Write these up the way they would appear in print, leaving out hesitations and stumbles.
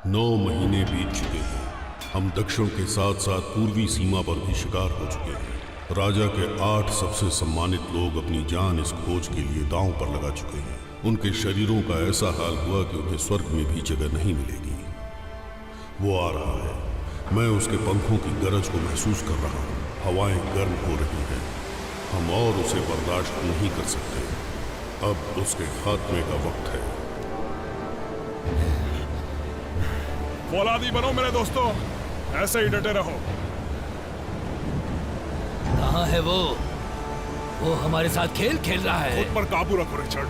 9 महीने बीत चुके हैं। हम दक्षिण के साथ साथ पूर्वी सीमा पर भी शिकार हो चुके हैं। राजा के 8 सबसे सम्मानित लोग अपनी जान इस खोज के लिए दांव पर लगा चुके हैं। उनके शरीरों का ऐसा हाल हुआ कि उन्हें स्वर्ग में भी जगह नहीं मिलेगी। वो आ रहा है। मैं उसके पंखों की गरज को महसूस कर रहा हूँ। हवाएं गर्म हो रही हैं। हम और उसे बर्दाश्त नहीं कर सकते। अब उसके खात्मे का वक्त है। फौलादी बनो मेरे दोस्तों, ऐसे ही डटे रहो। कहाँ है वो? वो हमारे साथ खेल खेल रहा है। खुद पर काबू रखो रिचर्ड।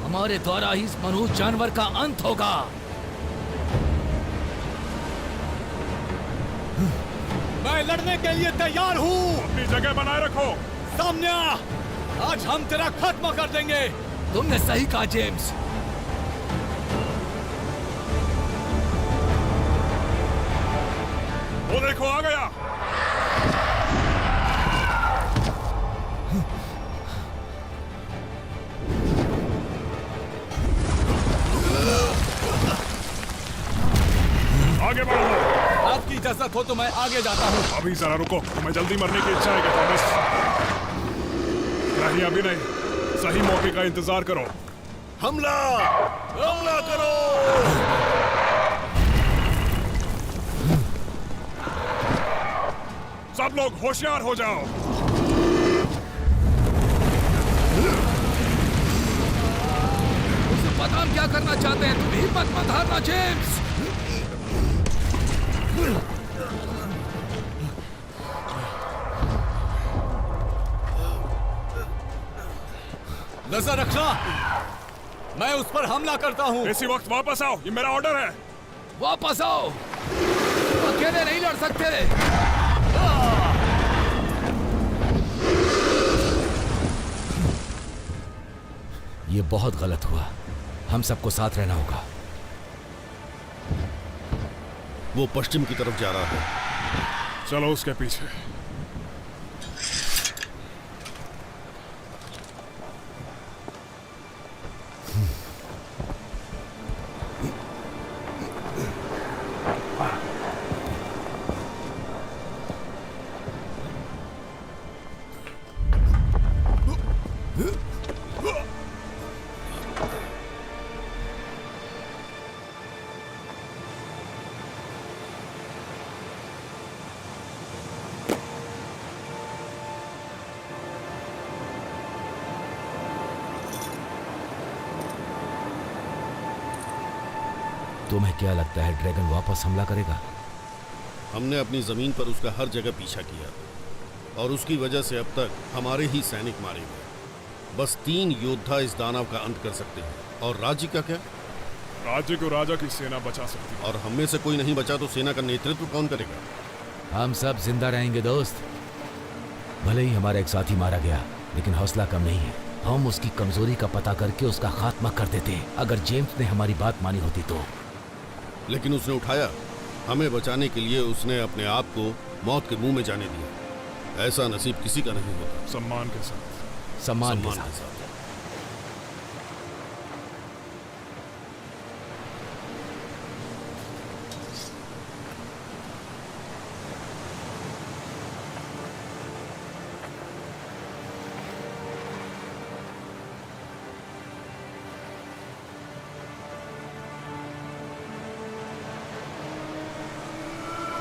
हमारे द्वारा ही इस मनुष्य जानवर का अंत होगा। मैं लड़ने के लिए तैयार हूँ। अपनी जगह बनाए रखो। सामने आ, आज हम तेरा खत्म कर देंगे। तुमने सही कहा जेम्स। वो देखो आ गया। आगे बढ़ो। आपकी इजाजत हो तो मैं आगे जाता हूँ। अभी जरा रुको, तुम्हें जल्दी मरने की इच्छा है क्या थॉमस? नहीं, अभी नहीं। सही मौके का इंतजार करो। हमला! हमला करो! सब लोग होशियार हो जाओ। उसे पता हम क्या करना चाहते हैं। तुम हिम्मत मत हारना जेम्स। नजर रखना, मैं उस पर हमला करता हूँ। इसी वक्त वापस आओ, ये मेरा ऑर्डर है। वापस आओ। अकेले नहीं लड़ सकते। ये बहुत गलत हुआ। हम सबको साथ रहना होगा। वो पश्चिम की तरफ जा रहा है। चलो उसके पीछे। तुम्हें क्या लगता है ड्रैगन वापस हमला करेगा? हमने अपनी जमीन पर उसका हर जगह पीछा किया और उसकी वजह से अब तक हमारे ही सैनिक मारे गए। बस 3 योद्धा इस दानव का अंत कर सकते हैं। और राज्य का क्या? राज्य को राजा की सेना बचा सकती है। और हम में से कोई नहीं बचा तो सेना का नेतृत्व कौन करेगा? हम सब जिंदा रहेंगे दोस्त। भले ही हमारा एक साथी मारा गया, लेकिन हौसला कम नहीं है। हम उसकी कमजोरी का पता करके उसका खात्मा कर देते अगर जेम्स ने हमारी बात मानी होती तो। लेकिन उसने उठाया। हमें बचाने के लिए उसने अपने आप को मौत के मुंह में जाने दिया। ऐसा नसीब किसी का नहीं होता। सम्मान के साथ। सम्मान के साथ।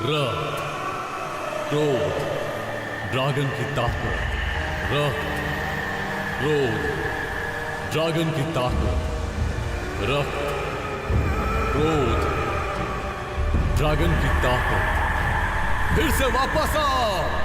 रक्त, क्रोध, ड्रैगन की ताकत। रक्त, क्रोध, ड्रैगन की ताकत। रक्त, क्रोध, ड्रैगन की ताकत। फिर से वापस आओ।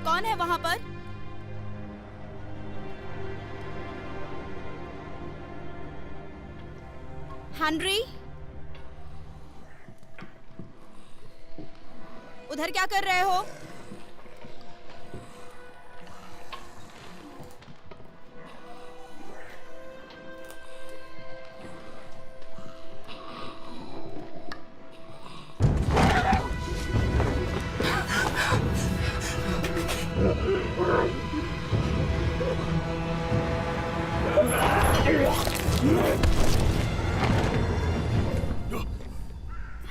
कौन है वहां पर? हेनरी, उधर क्या कर रहे हो?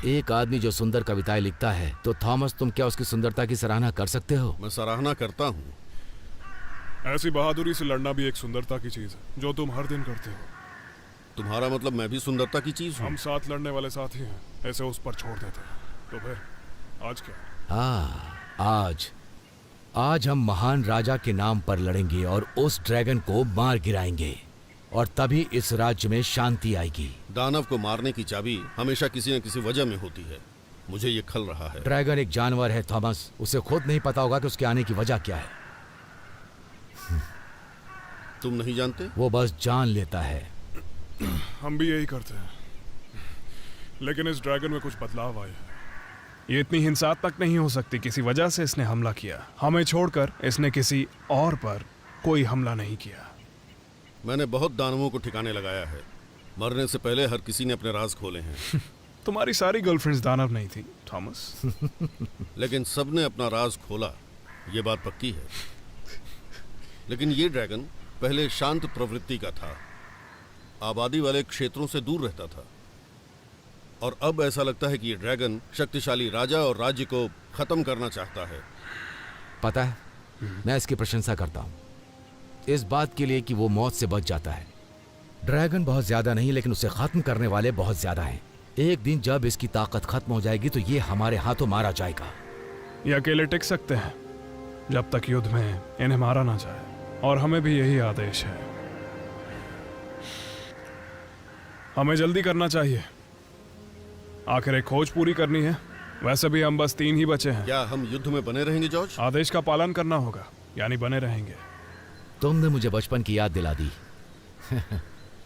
एक आदमी जो सुंदर कविताएं लिखता है, तो थॉमस तुम क्या उसकी सुंदरता की सराहना कर सकते हो? मैं सराहना करता हूँ। ऐसी बहादुरी से लड़ना भी एक सुंदरता की चीज है जो तुम हर दिन करते हो। तुम्हारा मतलब मैं भी सुंदरता की चीज हूँ? हम साथ लड़ने वाले साथी हैं, ऐसे उस पर छोड़ देते हैं। तो फिर आज क्या? हाँ, आज हम महान राजा के नाम पर लड़ेंगे और उस ड्रैगन को मार गिराएंगे, और तभी इस राज्य में शांति आएगी। दानव को मारने की चाबी हमेशा किसी न किसी वजह में होती है। मुझे ये खल रहा है। ड्रैगन एक जानवर है थॉमस, उसे खुद नहीं पता होगा कि उसके आने की वजह क्या है। तुम नहीं जानते? वो बस जान लेता है। हम भी यही करते हैं, लेकिन इस ड्रैगन में कुछ बदलाव आया है। ये इतनी हिंसात्मक नहीं हो सकती, किसी वजह से इसने हमला किया। हमें छोड़कर इसने किसी और पर कोई हमला नहीं किया। मैंने बहुत दानवों को ठिकाने लगाया है। मरने से पहले हर किसी ने अपने राज खोले हैं। तुम्हारी सारी गर्लफ्रेंड्स दानव नहीं थी थॉमस। लेकिन सबने अपना राज खोला, ये बात पक्की है। लेकिन ये ड्रैगन पहले शांत प्रवृत्ति का था, आबादी वाले क्षेत्रों से दूर रहता था, और अब ऐसा लगता है कि ये ड्रैगन शक्तिशाली राजा और राज्य को खत्म करना चाहता है। पता है, मैं इसकी प्रशंसा करता हूँ, इस बात के लिए कि वो मौत से बच जाता है। ड्रैगन बहुत ज्यादा नहीं, लेकिन उसे खत्म करने वाले बहुत ज्यादा हैं। एक दिन जब इसकी ताकत खत्म हो जाएगी तो ये हमारे हाथों मारा जाएगा। ये अकेले टिक सकते हैं जब तक युद्ध में इन्हें मारा ना जाए, और हमें भी यही आदेश है। हमें जल्दी करना चाहिए, आखिर एक खोज पूरी करनी है। वैसे भी हम बस 3 ही बचे हैं। क्या हम युद्ध में बने रहेंगे जॉर्ज? आदेश का पालन करना होगा, यानी बने रहेंगे। तुमने मुझे बचपन की याद दिला दी।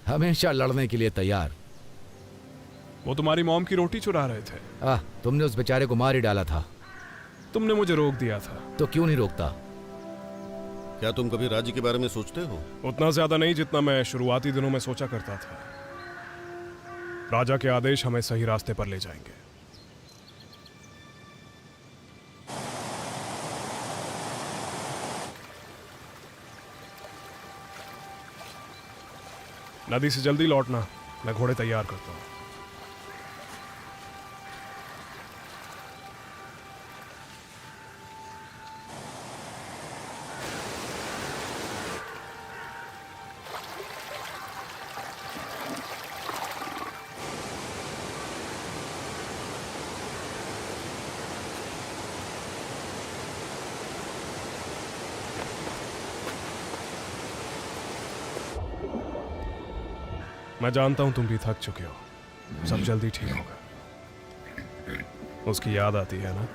हमेशा लड़ने के लिए तैयार। वो तुम्हारी मॉम की रोटी चुरा रहे थे। तुमने उस बेचारे को मार ही डाला था। तुमने मुझे रोक दिया था। तो क्यों नहीं रोकता? क्या तुम कभी राज्य के बारे में सोचते हो? उतना ज्यादा नहीं जितना मैं शुरुआती दिनों में सोचा करता था। राजा के आदेश हमें सही रास्ते पर ले जाएंगे। नदी से जल्दी लौटना, मैं घोड़े तैयार करता हूं। मैं जानता हूं तुम भी थक चुके हो। सब जल्दी ठीक होगा। उसकी याद आती है ना?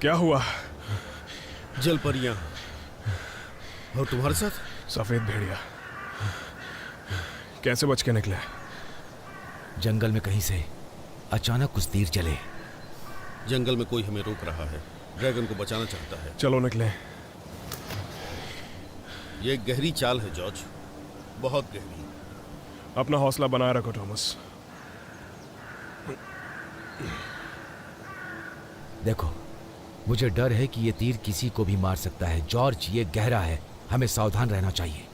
क्या हुआ? जल परियां और तुम्हारे साथ सफेद भेड़िया कैसे बच के निकले? जंगल में कहीं से अचानक कुछ तीर चले। जंगल में कोई हमें रोक रहा है, ड्रैगन को बचाना चाहता है। चलो निकले। ये एक गहरी चाल है जॉर्ज, बहुत गहरी। अपना हौसला बनाए रखो थॉमस। देखो, मुझे डर है कि ये तीर किसी को भी मार सकता है। जॉर्ज, ये गहरा है, हमें सावधान रहना चाहिए।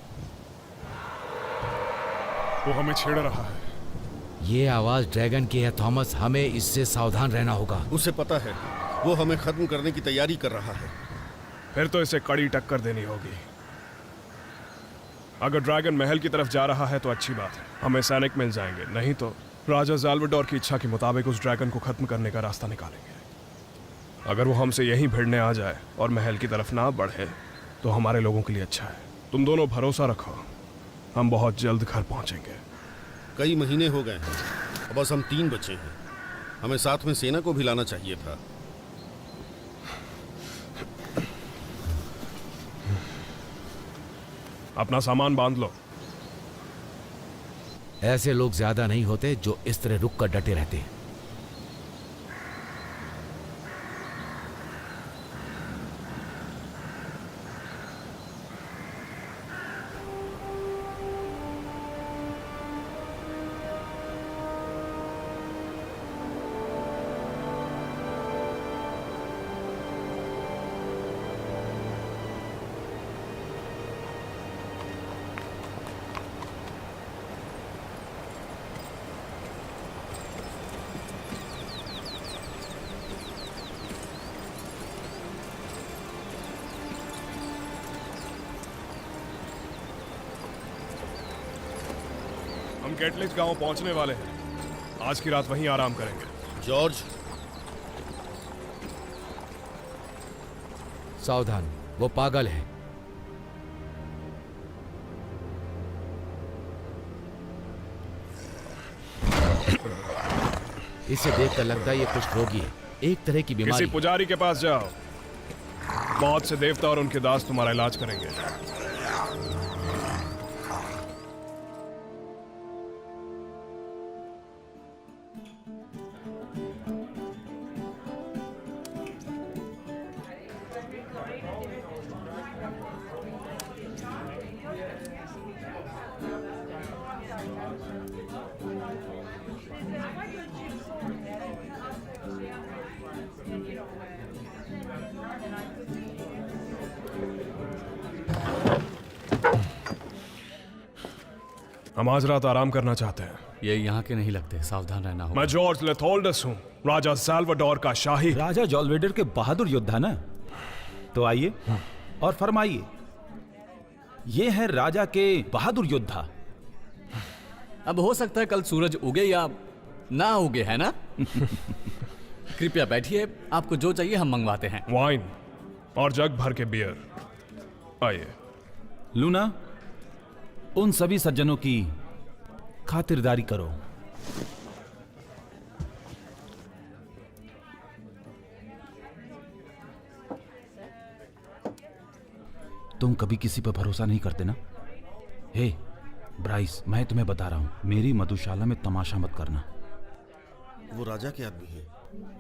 वो हमें छेड़ रहा है। ये आवाज ड्रैगन की है थॉमस, हमें इससे सावधान रहना होगा। उसे पता है वो हमें खत्म करने की तैयारी कर रहा है। फिर तो इसे कड़ी टक्कर देनी होगी। अगर ड्रैगन महल की तरफ जा रहा है तो अच्छी बात है, हमें सैनिक मिल जाएंगे। नहीं तो राजा ज़ाल्वाडोर की इच्छा के मुताबिक उस ड्रैगन को खत्म करने का रास्ता निकालेंगे। अगर वो हमसे यहीं भिड़ने आ जाए और महल की तरफ ना बढ़े तो हमारे लोगों के लिए अच्छा है। तुम दोनों भरोसा रखो, हम बहुत जल्द घर पहुंचेंगे। कई महीने हो गए हैं, अब बस हम 3 बचे हैं। हमें साथ में सेना को भी लाना चाहिए था। अपना सामान बांध लो। ऐसे लोग ज्यादा नहीं होते जो इस तरह रुक कर डटे रहते हैं। हम कैटलिच गांव पहुंचने वाले हैं। आज की रात वहीं आराम करेंगे। जॉर्ज, सावधान, वो पागल है। इसे देखकर लगता है ये कुष्ठ रोगी है, एक तरह की बीमारी। किसी पुजारी के पास जाओ, बहुत से देवता और उनके दास तुम्हारा इलाज करेंगे। हम आज रात आराम करना चाहते हैं। ये यहाँ के नहीं लगते, सावधान रहना होगा। मैं जॉर्ज लेथोल्डस हूँ, राजा ज़ाल्वाडोर का शाही। राजा जॉल्वेडर के बहादुर योद्धा ना? तो आइए और फरमाइए। ये है राजा के बहादुर योद्धा। अब हो सकता है कल सूरज उगे या ना उगे, है ना? कृपया बैठिए, आपको जो चाहिए हम मंगवाते हैं। वाइन और जग भर के बियर। आइए। लूना, उन सभी सज्जनों की खातिरदारी करो। तुम कभी किसी पर भरोसा नहीं करते ना? हे ब्राइस, मैं तुम्हें बता रहा हूं, मेरी मधुशाला में तमाशा मत करना। वो राजा के आदमी है।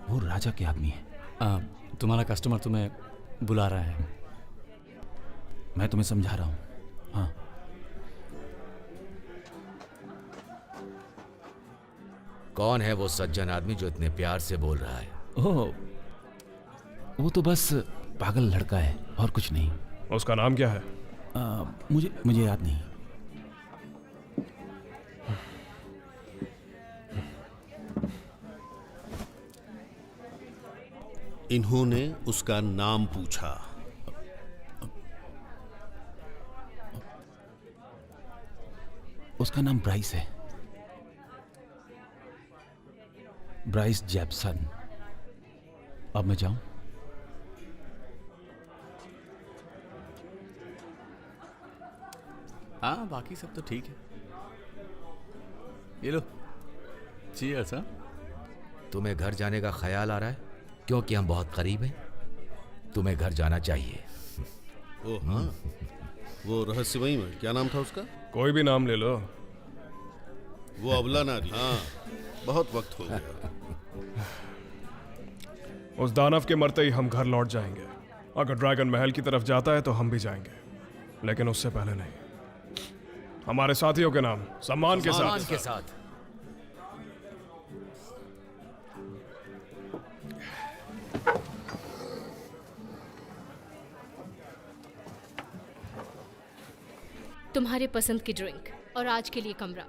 वो राजा के आदमी है। तुम्हारा कस्टमर तुम्हें बुला रहा है। मैं तुम्हें समझा रहा हूं। हाँ, कौन है वो सज्जन आदमी जो इतने प्यार से बोल रहा है? ओह, वो तो बस पागल लड़का है और कुछ नहीं। उसका नाम क्या है? मुझे याद नहीं। इन्होंने उसका नाम पूछा। उसका नाम ब्राइस है, ब्राइस जैप्सन। अब मैं जाऊं? हाँ, बाकी सब तो ठीक है। ये लो, चीयर्स। हाँ, तुम्हें घर जाने का ख्याल आ रहा है? क्योंकि हम बहुत करीब हैं। तुम्हें घर जाना चाहिए। ओह हाँ, वो रहस्यमयी में क्या नाम था उसका? कोई भी नाम ले लो। वो अबला नारी। हाँ, बहुत वक्त हो गया। उस दानव के मरते ही हम घर लौट जाएंगे। अगर ड्रैगन महल की तरफ जाता है तो हम भी जाएंगे, लेकिन उससे पहले नहीं। हमारे साथियों के नाम सम्मान के सम्मान साथ। के साथ। तुम्हारे पसंद की ड्रिंक और आज के लिए कमरा।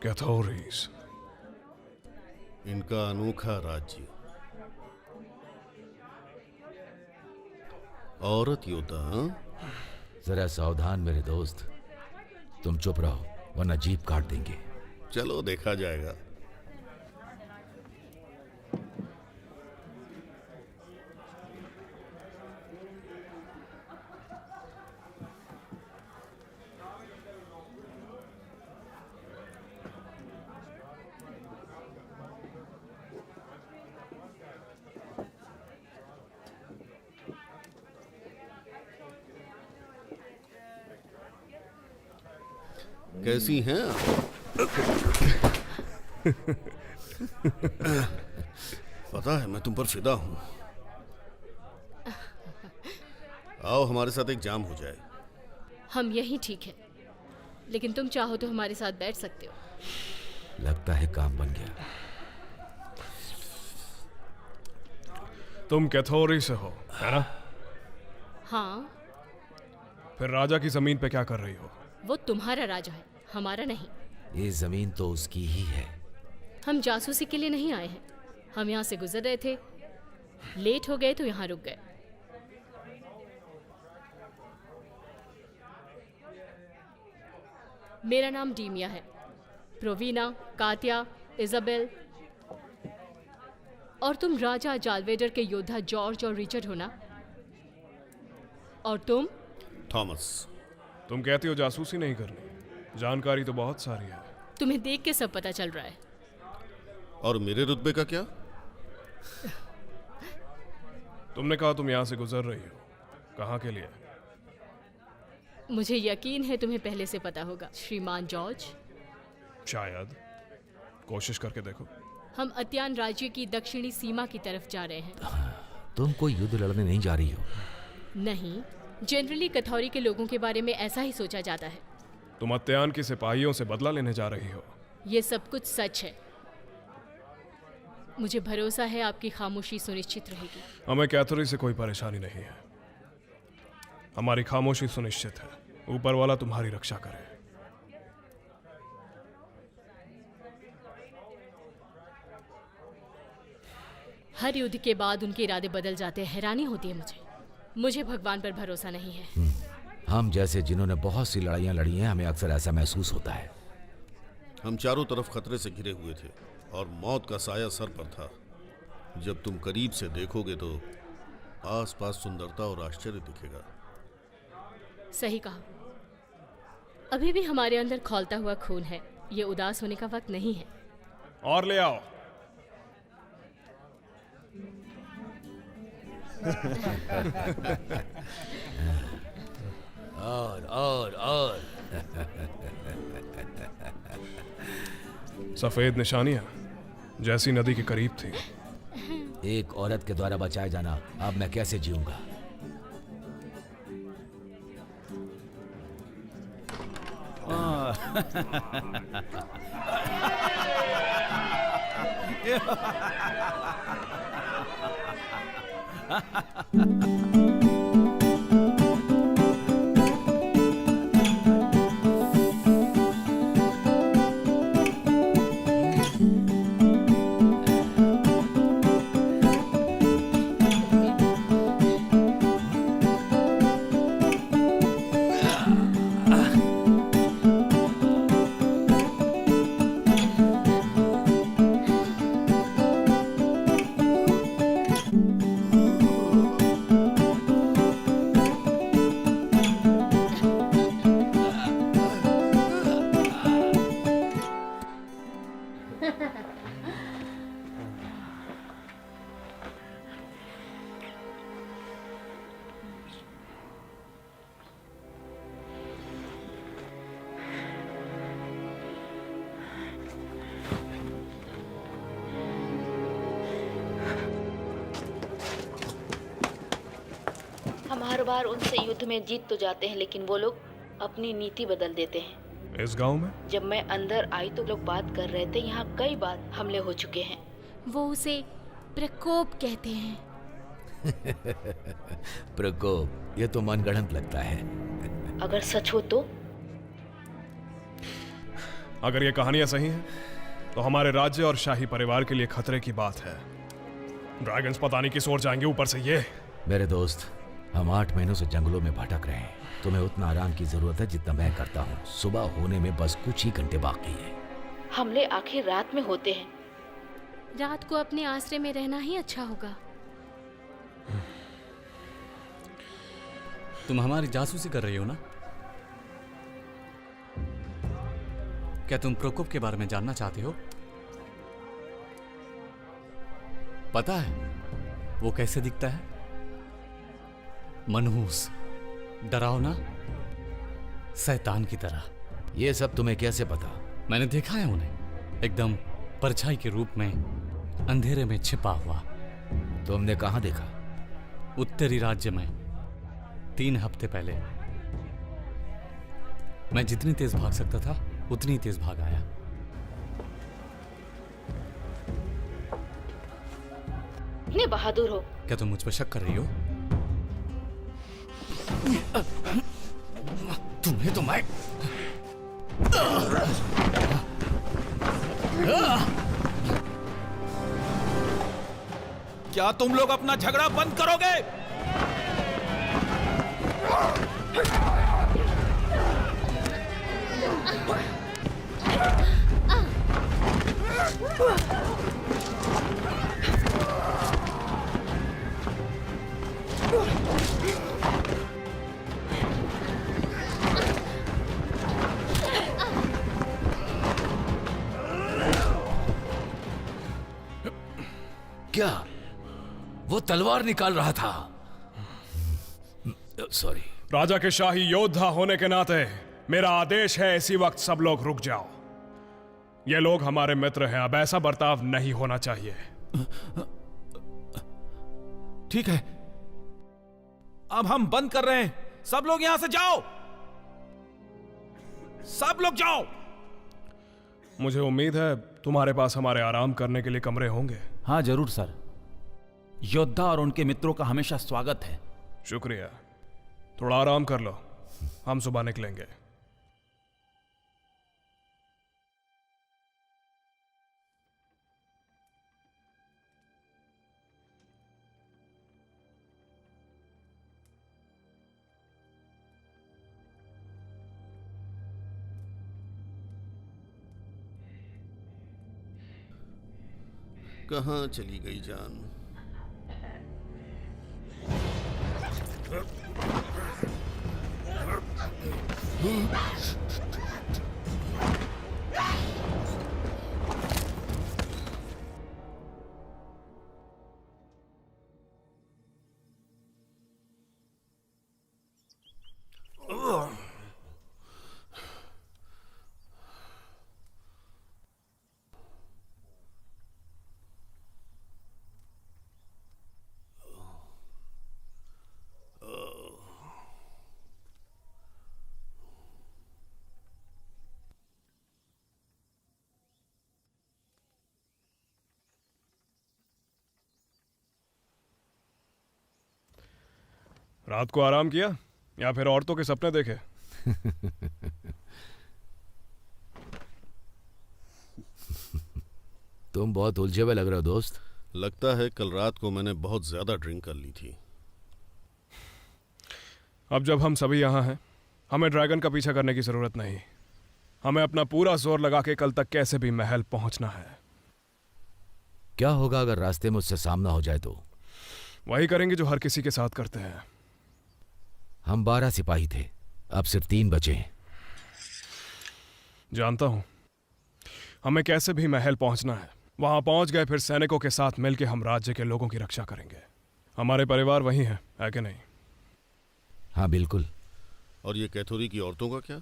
कैथोरीज। इनका अनोखा राज्य। औरत योद्धा। हाँ? जरा सावधान मेरे दोस्त। तुम चुप रहो वरना जीप काट देंगे। चलो देखा जाएगा। कैसी हैं आप? पता है मैं तुम पर फिदा हूं। आओ हमारे साथ एक जाम हो जाए। हम यही ठीक है, लेकिन तुम चाहो तो हमारे साथ बैठ सकते हो। लगता है काम बन गया। तुम कैथोरी से हो, है ना? हाँ। फिर राजा की जमीन पे क्या कर रही हो? वो तुम्हारा राजा है, हमारा नहीं। ये जमीन तो उसकी ही है। हम जासूसी के लिए नहीं आए हैं। हम यहाँ से गुजर रहे थे, लेट हो गए तो यहाँ रुक गए। मेरा नाम डीमिया है। प्रोवीना, कात्या, इजाबेल। और तुम राजा जालवेडर के योद्धा जॉर्ज और रिचर्ड हो ना? और तुम? थॉमस। तुम कहती हो जासूसी नहीं करनी, जानकारी तो बहुत सारी है। तुम्हें देख के सब पता चल रहा है। और मेरे रुतबे का क्या? तुमने कहा तुम यहाँ से गुजर रही हो, कहाँ के लिए? मुझे यकीन है तुम्हें पहले से पता होगा, श्रीमान जॉर्ज। शायद, कोशिश करके देखो। हम अत्यान राज्य की दक्षिणी सीमा की तरफ जा रहे हैं। तुम कोई युद्ध लड़ने नहीं जा रही हो? नहीं, जनरली कथौरी के लोगों के बारे में ऐसा ही सोचा जाता है। तुम अत्यान के सिपाहियों से बदला लेने जा रही हो। ये सब कुछ सच है। मुझे भरोसा है आपकी खामोशी सुनिश्चित रहेगी। हमें कैथोरी से कोई परेशानी नहीं है। हमारी खामोशी सुनिश्चित है। ऊपर वाला तुम्हारी रक्षा करे। हर युद्ध के बाद उनके इरादे बदल जाते हैं। हैरानी होती है मुझे भगवान पर भरोसा नहीं है। हम जैसे जिन्होंने बहुत सी लड़ाइयाँ लड़ी हैं, हमें अक्सर ऐसा महसूस होता है। हम चारों तरफ खतरे से घिरे हुए थे और मौत का साया सर पर था। जब तुम करीब से देखोगे तो आसपास सुंदरता और आश्चर्य दिखेगा। सही कहा। अभी भी हमारे अंदर खौलता हुआ खून है। ये उदास होने का वक्त नहीं है। और ले आओ। और सफेद निशानियां जैसी नदी के करीब थी। एक औरत के द्वारा बचाया जाना, अब मैं कैसे जीऊंगा? हम हर बार उनसे युद्ध में जीत तो जाते हैं, लेकिन वो लोग अपनी नीति बदल देते हैं। इस गांव में जब मैं अंदर आई तो लोग बात कर रहे थे, यहाँ कई बार हमले हो चुके हैं। वो उसे प्रकोप कहते हैं। प्रकोप, ये तो मनगढ़ंत लगता है। अगर सच हो तो? अगर ये कहानियां सही हैं, तो हमारे राज्य और शाही परिवार के लिए खतरे की बात है। ड्रैगन्स पता नहीं किस ओर जाएंगे, ऊपर से ये। मेरे दोस्त, हम 8 महीनों से जंगलों में भटक रहे हैं। तुम्हें उतना आराम की जरूरत है जितना मैं करता हूँ। सुबह होने में बस कुछ ही घंटे बाकी हैं। हमले आखिर रात में होते हैं। रात को अपने आश्रय में रहना ही अच्छा होगा। तुम हमारी जासूसी कर रही हो ना? क्या तुम प्रकोप के बारे में जानना चाहते हो? पता है वो कैसे दिखता है? मनहूस, डरावना, शैतान की तरह। ये सब तुम्हें कैसे पता? मैंने देखा है उन्हें, एकदम परछाई के रूप में अंधेरे में छिपा हुआ। तुमने कहाँ देखा? उत्तरी राज्य में 3 हफ्ते पहले। मैं जितनी तेज भाग सकता था उतनी तेज भाग आया। इतने बहादुर हो। क्या तुम मुझ पर शक कर रही हो? तुम्हें तो मैं क्या तुम लोग अपना झगड़ा बंद करोगे? क्या वो तलवार निकाल रहा था? सॉरी। राजा के शाही योद्धा होने के नाते मेरा आदेश है, इसी वक्त सब लोग रुक जाओ। ये लोग हमारे मित्र हैं, अब ऐसा बर्ताव नहीं होना चाहिए। ठीक है, अब हम बंद कर रहे हैं। सब लोग यहां से जाओ। सब लोग जाओ। मुझे उम्मीद है तुम्हारे पास हमारे आराम करने के लिए कमरे होंगे। हाँ जरूर सर। योद्धा और उनके मित्रों का हमेशा स्वागत है। शुक्रिया। थोड़ा आराम कर लो, हम सुबह निकलेंगे। कहाँ चली गई जान? रात को आराम किया या फिर औरतों के सपने देखे? तुम बहुत उलझे हुए लग रहे हो दोस्त। लगता है कल रात को मैंने बहुत ज्यादा ड्रिंक कर ली थी। अब जब हम सभी यहाँ हैं, हमें ड्रैगन का पीछा करने की जरूरत नहीं। हमें अपना पूरा जोर लगा के कल तक कैसे भी महल पहुंचना है। क्या होगा अगर रास्ते में उससे सामना हो जाए तो? वही करेंगे जो हर किसी के साथ करते हैं। हम 12 सिपाही थे, अब सिर्फ 3 बचे हैं। जानता हूं, हमें कैसे भी महल पहुंचना है। वहां पहुंच गए फिर सैनिकों के साथ मिलकर हम राज्य के लोगों की रक्षा करेंगे। हमारे परिवार वही है कि नहीं? हाँ बिल्कुल। और ये कैथोरी की औरतों का क्या?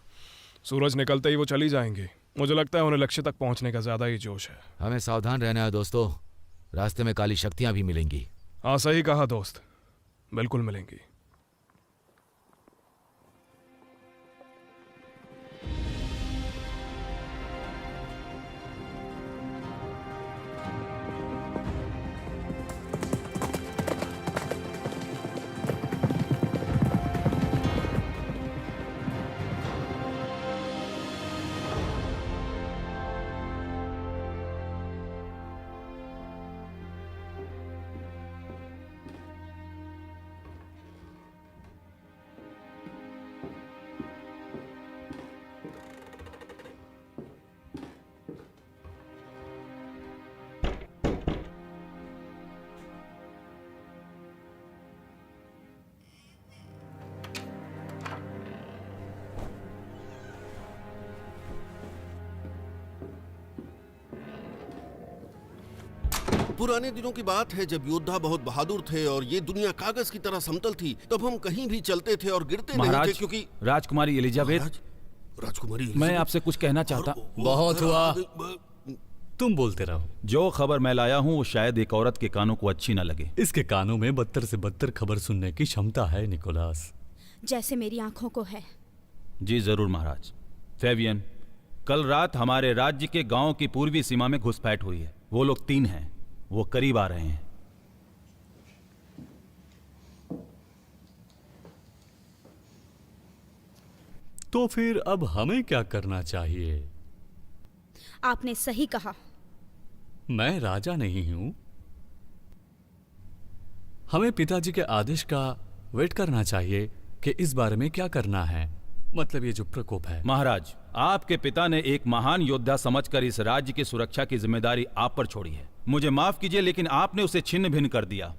सूरज निकलते ही वो चली जाएंगी। मुझे लगता है उन्हें लक्ष्य तक पहुंचने का ज्यादा ही जोश है। हमें सावधान रहना है दोस्तों, रास्ते में काली शक्तियां भी मिलेंगी। हाँ सही कहा दोस्त, बिल्कुल मिलेंगी। पुराने दिनों की बात है जब योद्धा बहुत बहादुर थे और ये दुनिया कागज की तरह समतल थी। तब हम कहीं भी चलते थे और गिरते नहीं थे क्योंकि राजकुमारी एलिजाबेथ, राजकुमारी मैं एलिजाबेथ, आपसे कुछ कहना चाहता। बहुत हुआ, तुम बोलते रहो। जो खबर मैं लाया हूँ वो शायद एक औरत के कानों को अच्छी न लगे। इसके कानों में बदतर से बदतर खबर सुनने की क्षमता है निकोलास, जैसे मेरी आंखों को है। जी जरूर महाराज। फेवियन, कल रात हमारे राज्य के गांव की पूर्वी सीमा में घुसपैठ हुई है। वो लोग 3 हैं, वो करीब आ रहे हैं। तो फिर अब हमें क्या करना चाहिए? आपने सही कहा। मैं राजा नहीं हूं। हमें पिताजी के आदेश का वेट करना चाहिए कि इस बारे में क्या करना है। मतलब ये जो प्रकोप है। महाराज, आपके पिता ने एक महान योद्धा समझकर इस राज्य की सुरक्षा की जिम्मेदारी आप पर छोड़ी है। मुझे माफ कीजिए लेकिन आपने उसे छिन्न भिन्न कर दिया।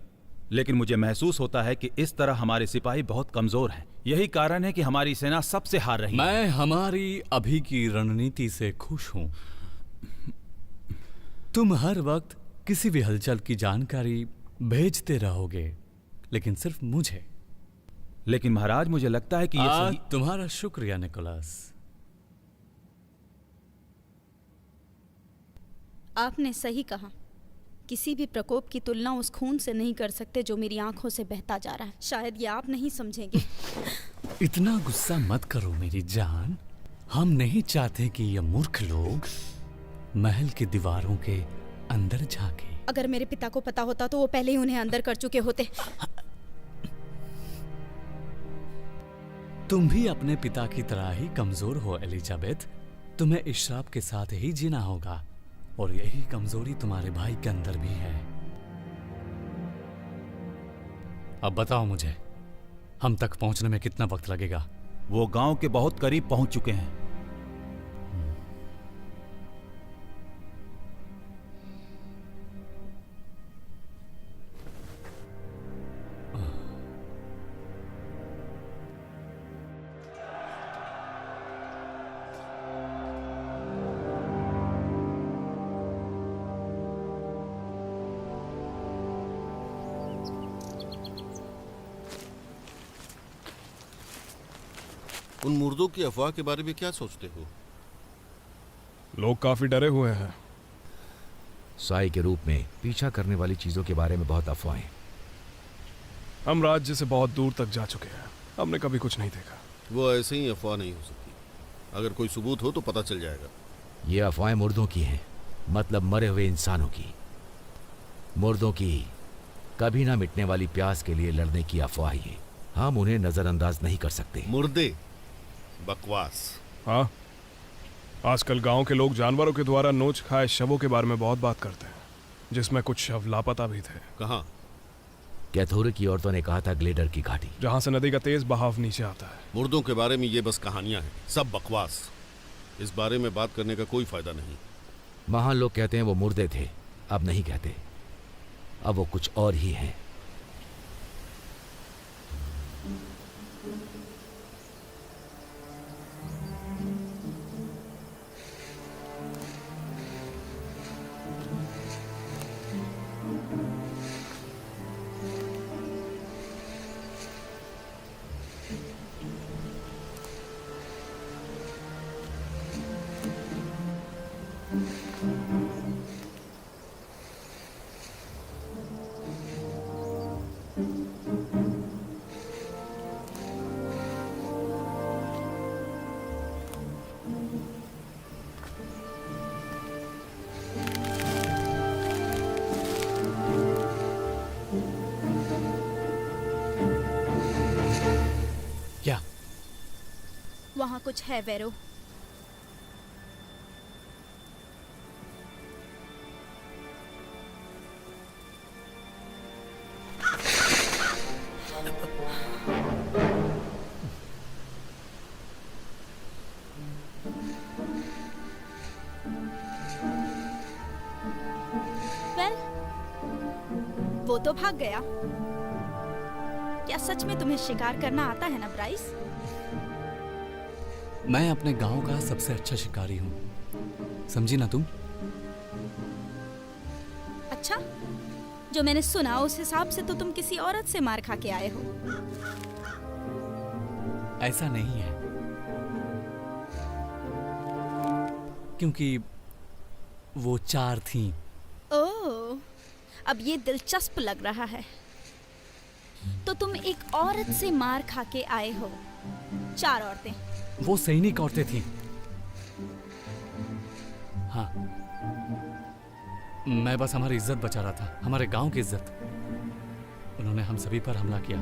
लेकिन मुझे महसूस होता है कि इस तरह हमारे सिपाही बहुत कमजोर हैं। यही कारण है कि हमारी सेना सबसे हार रही है। मैं हमारी अभी की रणनीति से खुश हूं। तुम हर वक्त किसी भी हलचल की जानकारी भेजते रहोगे, लेकिन सिर्फ मुझे। लेकिन महाराज, मुझे लगता है कि ये सही... तुम्हारा शुक्रिया निकोलास। आपने सही कहा। किसी भी प्रकोप की तुलना उस खून से नहीं कर सकते जो मेरी आंखों से बहता जा रहा है। शायद ये आप नहीं समझेंगे। इतना गुस्सा मत करो मेरी जान। हम नहीं चाहते कि ये मूर्ख लोग महल की दीवारों के अंदर झांके। अगर मेरे पिता को पता होता तो वो पहले ही उन्हें अंदर कर चुके होते। तुम भी अपने पिता की तरह ही कमजोर हो एलिजाबेथ। तुम्हें इस श्राप के साथ ही जीना होगा और यही कमजोरी तुम्हारे भाई के अंदर भी है। अब बताओ मुझे, हम तक पहुंचने में कितना वक्त लगेगा? वो गांव के बहुत करीब पहुंच चुके हैं। उन मुर्दों की अफवाह के बारे में क्या सोचते हो? लोग काफी डरे हुए हैं। साई के रूप में पीछा करने वाली चीजों के बारे में बहुत अफवाहें। हम राज्य से बहुत दूर तक जा चुके हैं, हमने कभी कुछ नहीं देखा। वो ऐसे ही अफवाह नहीं हो सकती। अगर कोई सबूत हो तो पता चल जाएगा। ये अफवाहें मुर्दों की हैं, मतलब मरे हुए इंसानों की। मुर्दों की कभी ना मिटने वाली प्यास के लिए लड़ने की अफवाह ये। हम उन्हें नजरअंदाज नहीं कर सकते। मुर्दे, बकवास। हाँ, आजकल गांव के लोग जानवरों के द्वारा नोच खाए शवों के बारे में बहुत बात करते हैं, जिसमें कुछ शव लापता भी थे। कहाँ? कैथोरे की औरतों ने कहा था ग्लेडर की घाटी, जहां से नदी का तेज बहाव नीचे आता है। मुर्दों के बारे में ये बस कहानियां हैं, सब बकवास। इस बारे में बात करने का कोई फायदा नहीं। महान लोग कहते हैं वो मुर्दे थे, अब नहीं कहते, अब वो कुछ और ही हैं। क्या? वहाँ कुछ है वेरो। वेल, वो तो भाग गया। क्या सच में तुम्हें शिकार करना आता है ना ब्राइस? मैं अपने गांव का सबसे अच्छा शिकारी हूँ, समझी ना तुम? अच्छा, जो मैंने सुना उस हिसाब से तो तुम किसी औरत से मार खा के आए हो। ऐसा नहीं है, क्योंकि वो 4 थीं। ओह, अब ये दिलचस्प लग रहा है। तो तुम एक औरत से मार खा के आए हो। 4 औरतें? वो सैनिक औरतें थीं। हाँ, मैं बस हमारी इज्जत बचा रहा था, हमारे गांव की इज्जत। उन्होंने हम सभी पर हमला किया,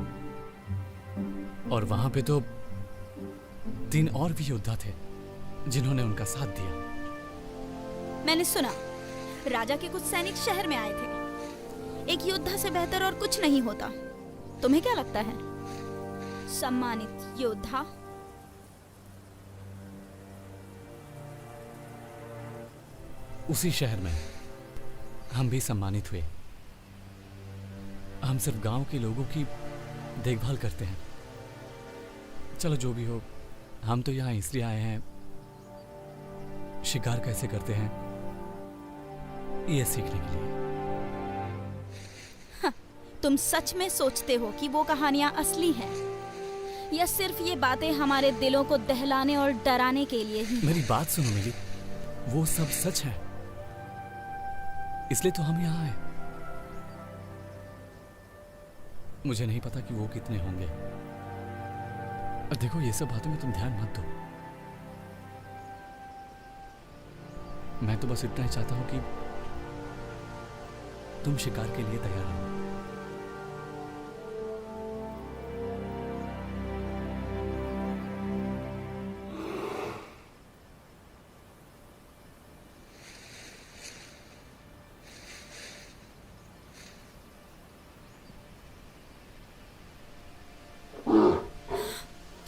और वहां पे तो 3 और भी योद्धा थे जिन्होंने उनका साथ दिया। मैंने सुना राजा के कुछ सैनिक शहर में आए थे। एक योद्धा से बेहतर और कुछ नहीं होता। तुम्हें क्या लगता है? सम्मानित योद्धा? उसी शहर में हम भी सम्मानित हुए। हम सिर्फ गांव के लोगों की देखभाल करते हैं। चलो जो भी हो, हम तो यहाँ इसलिए आए हैं, शिकार कैसे करते हैं ये सीखने के लिए। हाँ, तुम सच में सोचते हो कि वो कहानियां असली हैं, या सिर्फ ये बातें हमारे दिलों को दहलाने और डराने के लिए ही? मेरी बात सुनो मिली, वो सब सच है, इसलिए तो हम यहाँ आए। मुझे नहीं पता कि वो कितने होंगे। और देखो, ये सब बातों में तुम ध्यान मत दो। मैं तो बस इतना ही चाहता हूं कि तुम शिकार के लिए तैयार हो।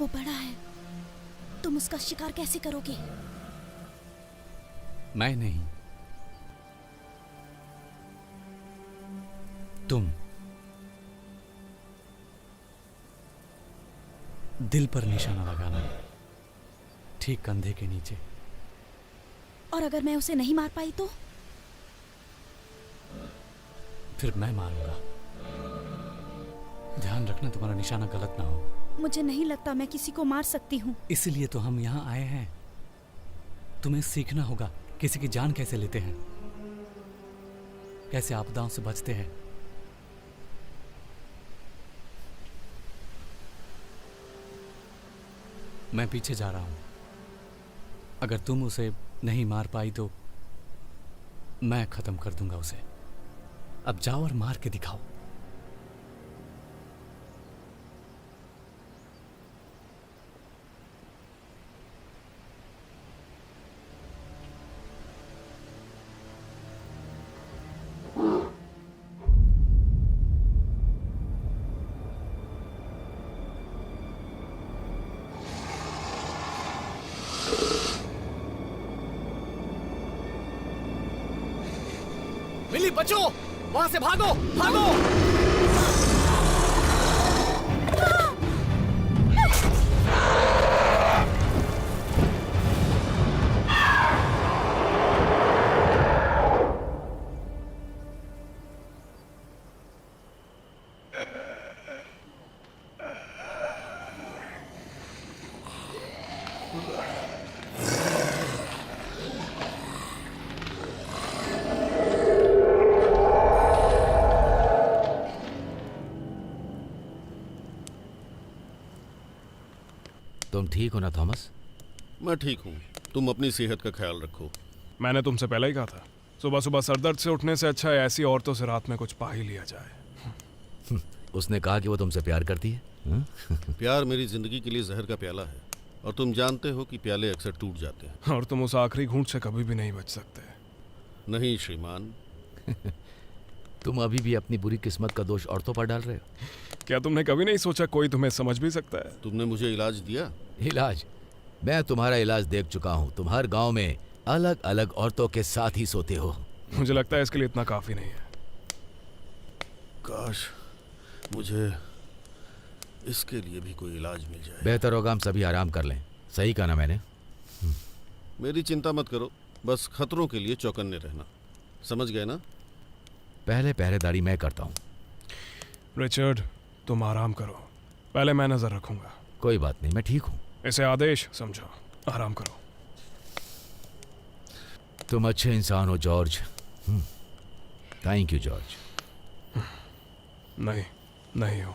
वो बड़ा है, तुम उसका शिकार कैसे करोगे? मैं नहीं, तुम। दिल पर निशाना लगाना, ठीक कंधे के नीचे। और अगर मैं उसे नहीं मार पाई तो? फिर मैं मारूंगा। ध्यान रखना तुम्हारा निशाना गलत ना हो। मुझे नहीं लगता मैं किसी को मार सकती हूँ। इसीलिए तो हम यहाँ आए हैं। तुम्हें सीखना होगा किसी की जान कैसे लेते हैं, कैसे आपदाओं से बचते हैं। मैं पीछे जा रहा हूं। अगर तुम उसे नहीं मार पाई तो मैं खत्म कर दूंगा उसे। अब जाओ और मार के दिखाओ। मिली, बचो, वहां से भागो, भागो। तुम ठीक हो ना थॉमस? मैं ठीक हूँ। तुम अपनी सेहत का ख्याल रखो। मैंने तुमसे पहले ही कहा था, सुबह सुबह सरदर्द से उठने से अच्छा है ऐसी औरतों से रात में कुछ पा ही लिया जाए। उसने कहा कि वो तुमसे प्यार करती है। प्यार मेरी जिंदगी के लिए जहर का प्याला है, और तुम जानते हो कि प्याले अक्सर टूट जाते हैं। और तुम उस आखिरी घूंट से कभी भी नहीं बच सकते। नहीं श्रीमान। तुम अभी भी अपनी बुरी किस्मत का दोष औरतों पर डाल रहे हो। क्या तुमने कभी नहीं सोचा कोई तुम्हें समझ भी सकता है? तुमने मुझे इलाज दिया? इलाज? मैं तुम्हारा इलाज देख चुका हूँ। तुम हर गांव में अलग अलग औरतों के साथ ही सोते हो। मुझे लगता है इसके लिए इतना काफी नहीं है। काश मुझे इसके लिए भी कोई इलाज मिल जाए। बेहतर होगा हम सभी आराम कर लें। सही कहा ना मैंने? मेरी चिंता मत करो, बस खतरों के लिए चौकन्ने रहना। समझ गए ना? पहले पहरेदारी मैं करता हूँ। रिचर्ड, तुम आराम करो, पहले मैं नजर रखूंगा। कोई बात नहीं, मैं ठीक हूँ। इसे आदेश समझो, आराम करो। तुम अच्छे इंसान हो जॉर्ज। Thank you George. नहीं, नहीं हो।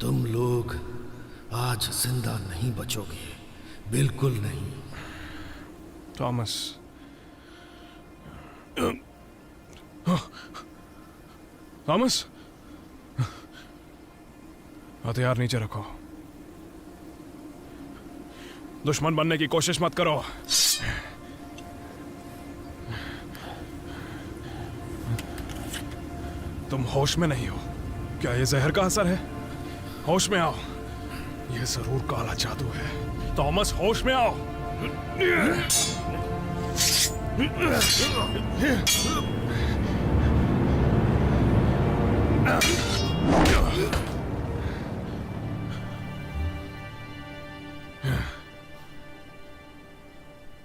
तुम लोग आज जिंदा नहीं बचोगे, बिल्कुल नहीं। थॉमस, थॉमस, हथियार नीचे रखो। दुश्मन बनने की कोशिश मत करो। तुम होश में नहीं हो। क्या ये जहर का असर है? होश में आओ। ये जरूर काला जादू है। थॉमस, होश में आओ।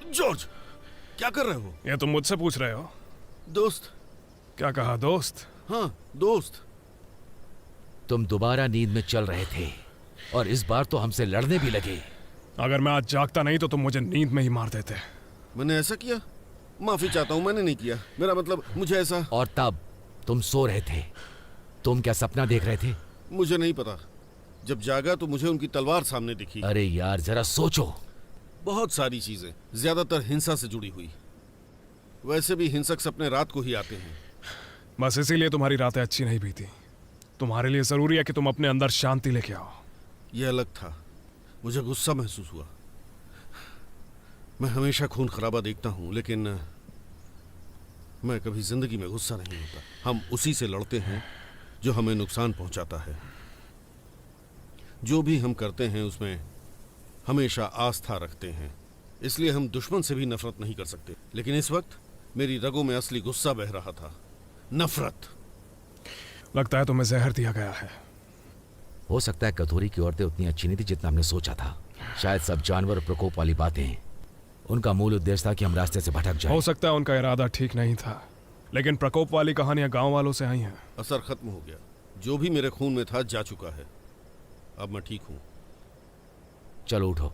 जॉर्ज, क्या कर रहे हो? ये तुम मुझसे पूछ रहे हो? दोस्त। क्या कहा दोस्त? हाँ, दोस्त। तुम दोबारा नींद में चल रहे थे और इस बार तो हमसे लड़ने भी लगे। अगर मैं आज जागता नहीं तो तुम मुझे नींद में ही मार देते। मैंने ऐसा किया? माफी चाहता हूँ, मैंने नहीं किया। मेरा मतलब, मुझे ऐसा। और तब तुम सो रहे थे। तुम क्या सपना देख रहे थे? मुझे नहीं पता। जब जागा तो मुझे उनकी तलवार सामने दिखी। अरे यार, जरा सोचो। बहुत सारी चीजें, ज्यादातर हिंसा से जुड़ी हुई। वैसे भी हिंसक सपने रात को ही आते हैं। बस इसीलिए तुम्हारी रातें अच्छी नहीं बीती। तुम्हारे लिए जरूरी है कि तुम अपने अंदर शांति लेके आओ। यह अलग था। मुझे गुस्सा महसूस हुआ। मैं हमेशा खून खराबा देखता हूं, लेकिन मैं कभी जिंदगी में गुस्सा नहीं होता। हम उसी से लड़ते हैं जो हमें नुकसान पहुंचाता है। जो भी हम करते हैं उसमें हमेशा आस्था रखते हैं, इसलिए हम दुश्मन से भी नफरत नहीं कर सकते। लेकिन इस वक्त मेरी रगों में असली गुस्सा बह रहा था, नफरत। लगता है तुम्हें जहर दिया गया है। हो सकता है कथोरी की औरतें उतनी अच्छी नहीं थी जितना हमने सोचा था। शायद सब जानवर और प्रकोप वाली बातें उनका मूल उद्देश्य था कि हम रास्ते से भटक जाएं। हो सकता है उनका इरादा ठीक नहीं था, लेकिन प्रकोप वाली कहानियां गांव वालों से आई हैं। असर खत्म हो गया। जो भी मेरे खून में था जा चुका है। अब मैं ठीक हूं। चलो उठो।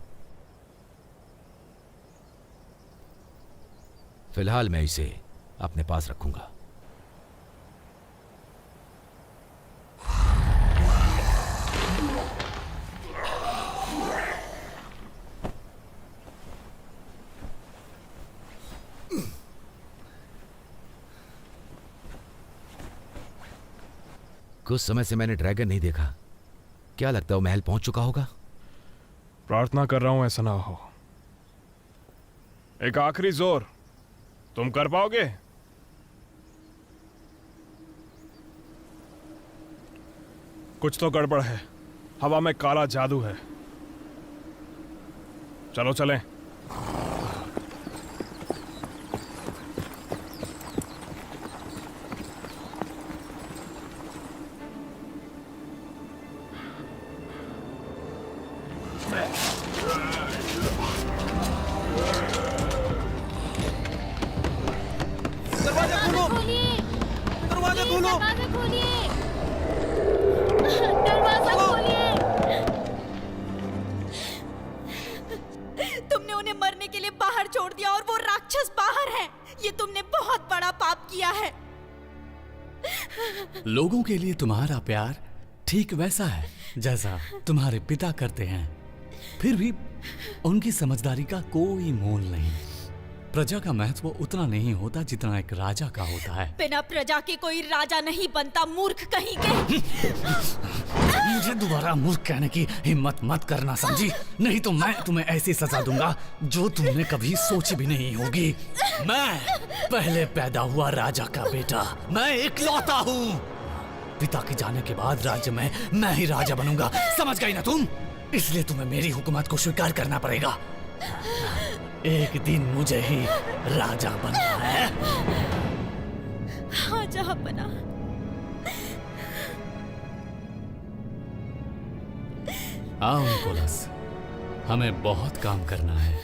फिलहाल मैं इसे अपने पास रखूंगा। कुछ समय से मैंने ड्रैगन नहीं देखा। क्या लगता है वो महल पहुंच चुका होगा? प्रार्थना कर रहा हूं ऐसा ना हो। एक आखिरी जोर, तुम कर पाओगे? कुछ तो गड़बड़ है। हवा में काला जादू है। चलो चलें। तुमने उन्हें मरने के लिए बाहर छोड़ दिया और वो राक्षस बाहर है। ये तुमने बहुत बड़ा पाप किया है। लोगों के लिए तुम्हारा प्यार ठीक वैसा है जैसा तुम्हारे पिता करते हैं। फिर भी उनकी समझदारी का कोई मोल नहीं। प्रजा का महत्व उतना नहीं होता जितना एक राजा का होता है। बिना प्रजा के कोई राजा नहीं बनता, मूर्ख कहीं के। मुझे दोबारा मूर्ख कहने की हिम्मत मत करना, समझी? नहीं तो मैं तुम्हें ऐसी सजा दूंगा जो तुमने कभी सोची भी नहीं होगी। मैं पहले पैदा हुआ राजा का बेटा, मैं इकलौता हूँ। पिता के जाने के बाद राज्य में मैं ही राजा बनूंगा, समझ गई ना तुम? इसलिए तुम्हें मेरी हुकूमत को स्वीकार करना पड़ेगा। एक दिन मुझे ही राजा बनना है। हाँ जहाँ बना। आओ निकोलस, हमें बहुत काम करना है।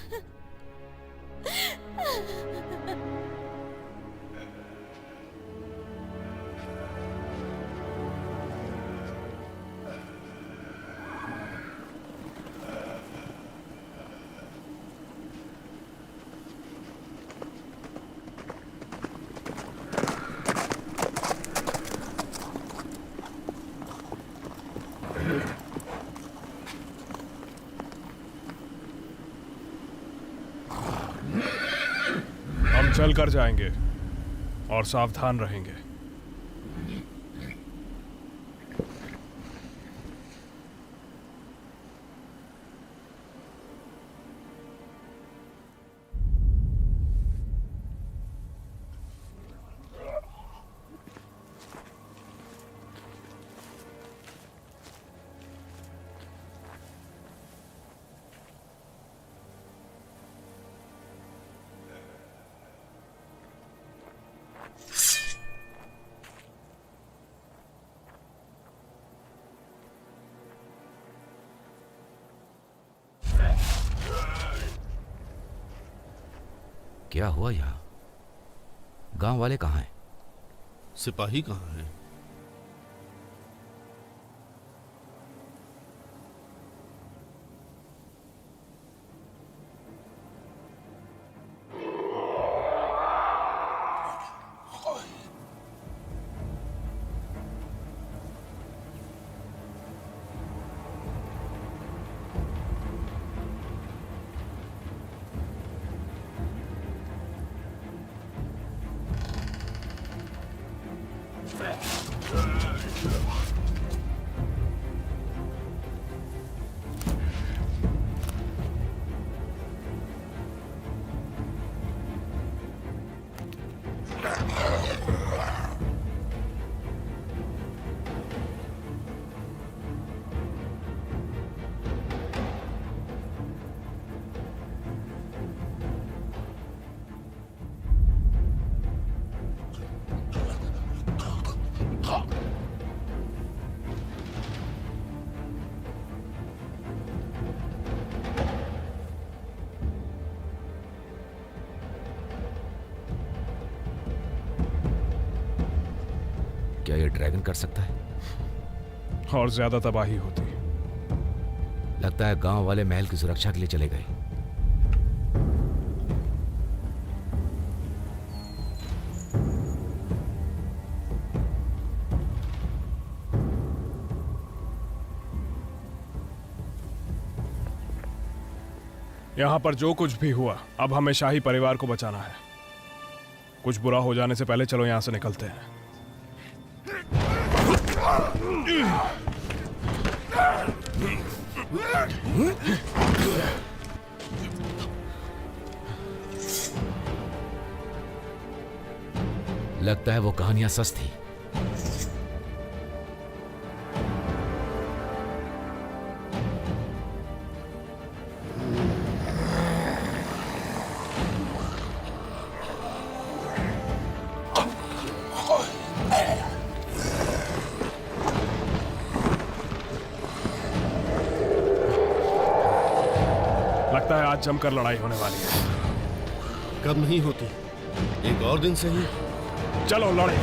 हम चल कर जाएंगे और सावधान रहेंगे। क्या हुआ यहाँ? गांव वाले कहाँ हैं? सिपाही कहाँ हैं? Fetch. क्या ये ड्रैगन कर सकता है? और ज्यादा तबाही होती। लगता है गांव वाले महल की सुरक्षा के लिए चले गए। यहाँ पर जो कुछ भी हुआ, अब हमें शाही परिवार को बचाना है। कुछ बुरा हो जाने से पहले चलो यहाँ से निकलते हैं। लगता है वो कहानियां सच थी। लगता है आज जमकर लड़ाई होने वाली है। कब नहीं होती, एक और दिन सही। चलो लड़े।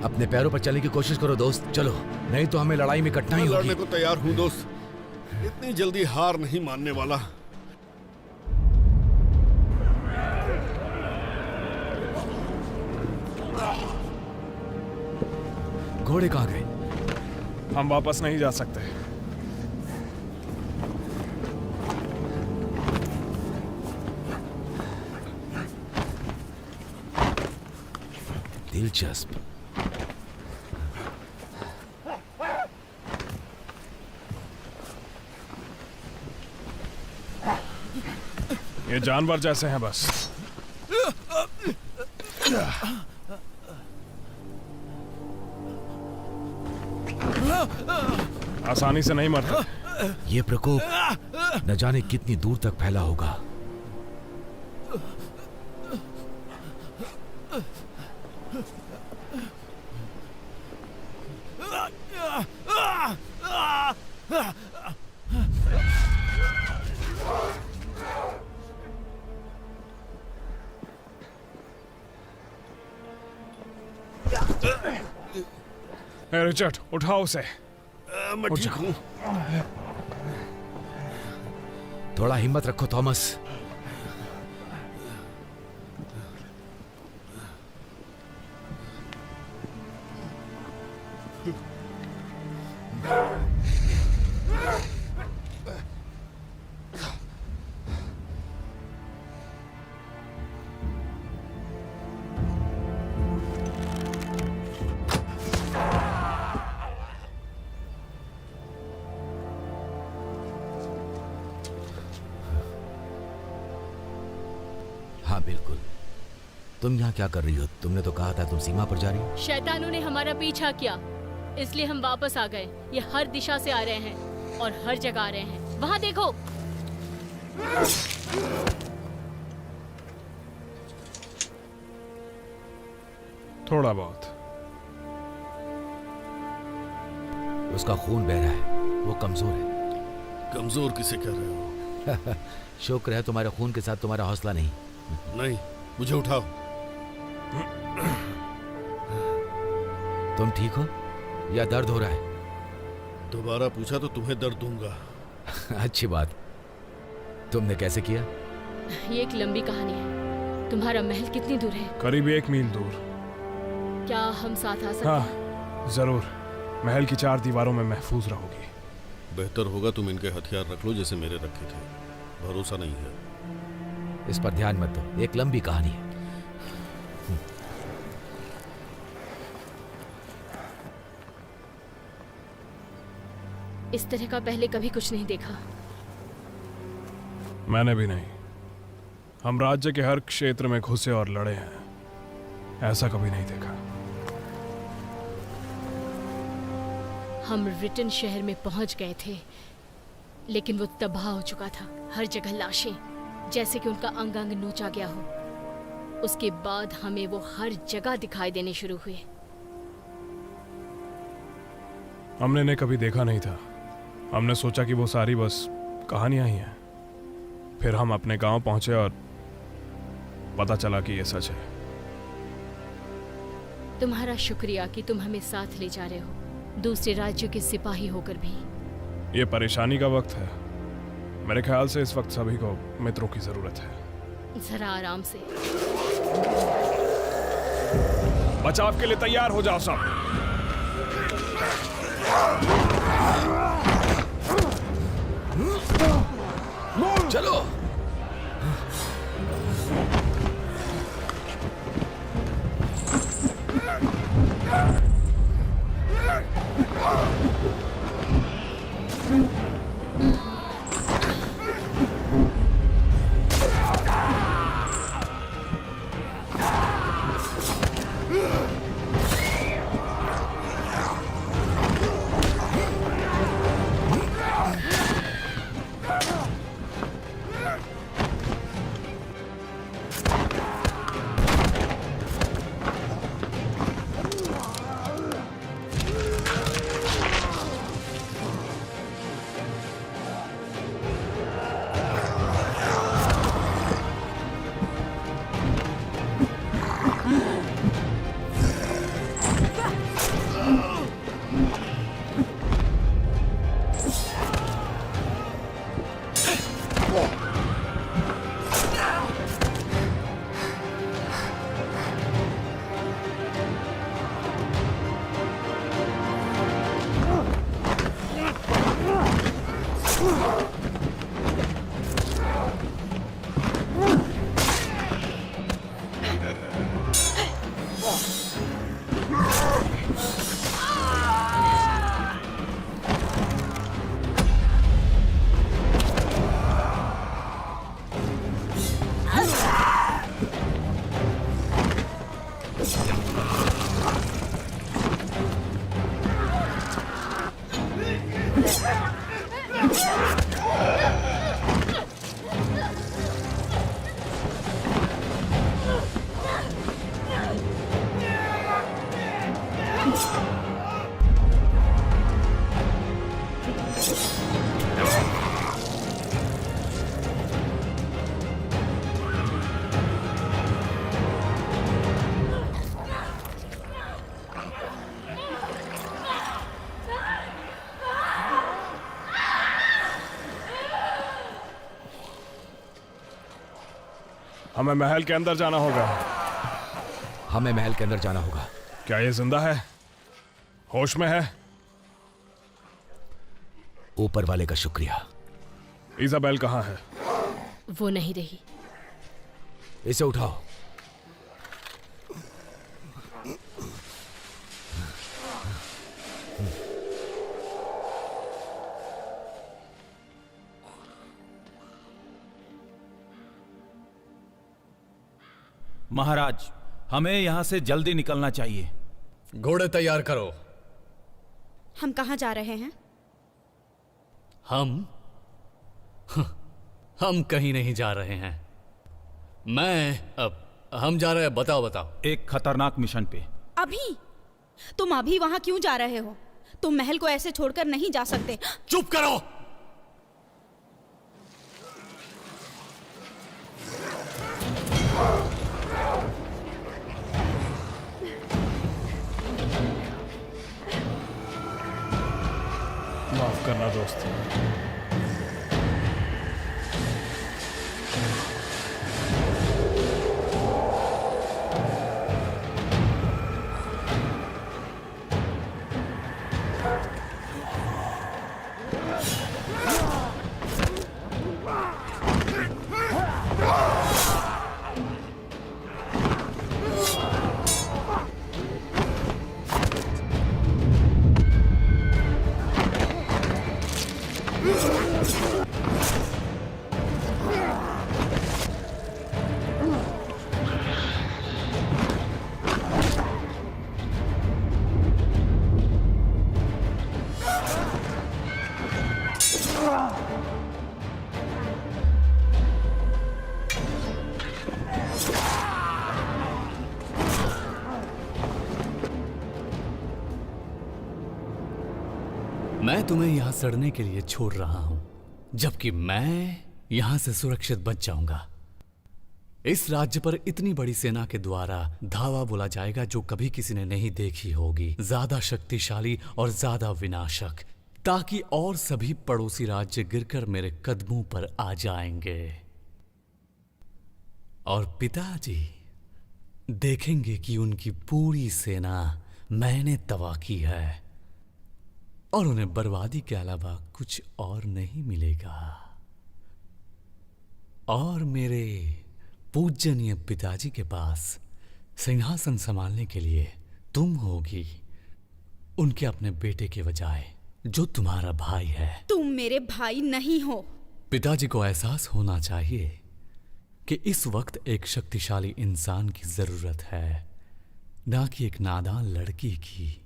अपने पैरों पर चलने की कोशिश करो दोस्त, चलो, नहीं तो हमें लड़ाई में कटना ही होगी। लड़ने को तैयार हूं दोस्त, इतनी जल्दी हार नहीं मानने वाला। घोड़े कहाँ गए? हम वापस नहीं जा सकते। दिलचस्प। ये जानवर जैसे हैं बस। आसानी से नहीं मरते। ये प्रकोप न जाने कितनी दूर तक फैला होगा। रिचर्ड, उठाओ उसे। मैं ठीक हूं। थोड़ा हिम्मत रखो थॉमस। हाँ बिल्कुल। तुम यहाँ क्या कर रही हो? तुमने तो कहा था तुम सीमा पर जा रही हो। शैतानों ने हमारा पीछा किया, इसलिए हम वापस आ गए। ये हर दिशा से आ रहे हैं और हर जगह आ रहे हैं। वहां देखो। थोड़ा बहुत। उसका खून बह रहा है, वो कमजोर है। कमजोर किसे कह रहे हो? शुक्र है तुम्हारे खून के साथ तुम्हारा हौसला नहीं। नहीं, मुझे उठाओ। तुम ठीक हो या दर्द हो रहा है? दोबारा पूछा तो तुम्हें दर्द दूंगा। अच्छी बात। तुमने कैसे किया? ये एक लंबी कहानी है। तुम्हारा महल कितनी दूर है? करीब 1 मील दूर। क्या हम साथ आ सकते हैं? हाँ जरूर। महल की 4 दीवारों में महफूज रहोगी। बेहतर होगा तुम इनके हथियार रख लो जैसे मेरे रखे थे। भरोसा नहीं है। इस पर ध्यान मत दो, एक लंबी कहानी है। इस तरह का पहले कभी कुछ नहीं देखा। मैंने भी नहीं। हम राज्य के हर क्षेत्र में घुसे और लड़े हैं, ऐसा कभी नहीं देखा। हम रिटन शहर में पहुंच गए थे, लेकिन वो तबाह हो चुका था। हर जगह लाशें, जैसे कि उनका अंग अंग नोचा गया हो। उसके बाद हमें वो हर जगह दिखाई देने शुरू हुए। हमने इन्हें कभी देखा नहीं था। हमने सोचा कि वो सारी बस कहानियां ही हैं। फिर हम अपने गांव पहुंचे और पता चला कि ये सच है। तुम्हारा शुक्रिया कि तुम हमें साथ ले जा रहे हो, दूसरे राज्यों के सिपाही होकर भी। ये परेशानी का वक्त है। मेरे ख्याल से इस वक्त सभी को मित्रों की जरूरत है। जरा आराम से। बचाव के लिए तैयार हो जाओ सब। चलो। हमें महल के अंदर जाना होगा। हमें महल के अंदर जाना होगा। क्या ये जिंदा है? होश में है? ऊपर वाले का शुक्रिया। इजाबेल कहाँ है? वो नहीं रही। इसे उठाओ। महाराज, हमें यहां से जल्दी निकलना चाहिए। घोड़े तैयार करो। हम कहाँ जा रहे हैं? हम कहीं नहीं जा रहे हैं। हम जा रहे हैं। बताओ। एक खतरनाक मिशन पे। अभी? तुम अभी वहां क्यों जा रहे हो? तुम महल को ऐसे छोड़कर नहीं जा सकते। चुप करो। माफ करना दोस्त। मैं तुम्हें यहां सड़ने के लिए छोड़ रहा हूं, जबकि मैं यहां से सुरक्षित बच जाऊंगा। इस राज्य पर इतनी बड़ी सेना के द्वारा धावा बोला जाएगा जो कभी किसी ने नहीं देखी होगी, ज्यादा शक्तिशाली और ज्यादा विनाशक, ताकि और सभी पड़ोसी राज्य गिरकर मेरे कदमों पर आ जाएंगे। और पिताजी देखेंगे कि उनकी पूरी सेना मैंने तबाह की है और उन्हें बर्बादी के अलावा कुछ और नहीं मिलेगा। और मेरे पूजनीय पिताजी के पास सिंहासन संभालने के लिए तुम होगी, उनके अपने बेटे के बजाय, जो तुम्हारा भाई है। तुम मेरे भाई नहीं हो। पिताजी को एहसास होना चाहिए कि इस वक्त एक शक्तिशाली इंसान की जरूरत है, ना कि एक नादान लड़की की।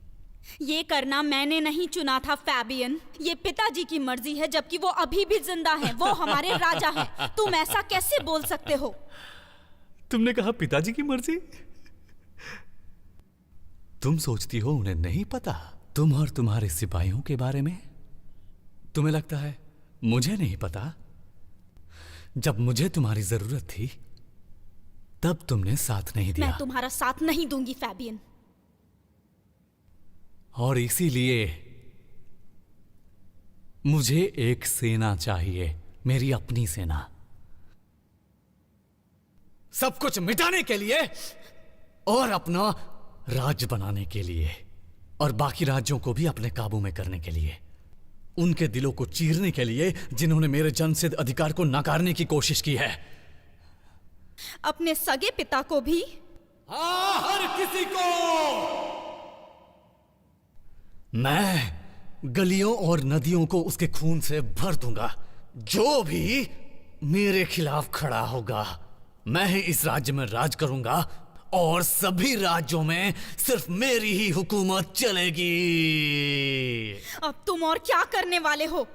ये करना मैंने नहीं चुना था फैबियन। ये पिताजी की मर्जी है, जबकि वो अभी भी जिंदा हैं। वो हमारे राजा हैं। तुम ऐसा कैसे बोल सकते हो? तुमने कहा पिताजी की मर्जी? तुम सोचती हो उन्हें नहीं पता तुम और तुम्हारे सिपाहियों के बारे में? तुम्हें लगता है मुझे नहीं पता? जब मुझे तुम्हारी जरूरत थी तब तुमने साथ नहीं दिया। मैं तुम्हारा साथ नहीं दूंगी फैबियन। और इसीलिए मुझे एक सेना चाहिए, मेरी अपनी सेना, सब कुछ मिटाने के लिए और अपना राज्य बनाने के लिए, और बाकी राज्यों को भी अपने काबू में करने के लिए, उनके दिलों को चीरने के लिए जिन्होंने मेरे जन्मसिद्ध अधिकार को नकारने की कोशिश की है। अपने सगे पिता को भी? हाँ, हर किसी को। मैं गलियों और नदियों को उसके खून से भर दूंगा। जो भी मेरे खिलाफ खड़ा होगा, मैं ही इस राज्य में राज करूंगा और सभी राज्यों में सिर्फ मेरी ही हुकूमत चलेगी। अब तुम और क्या करने वाले हो?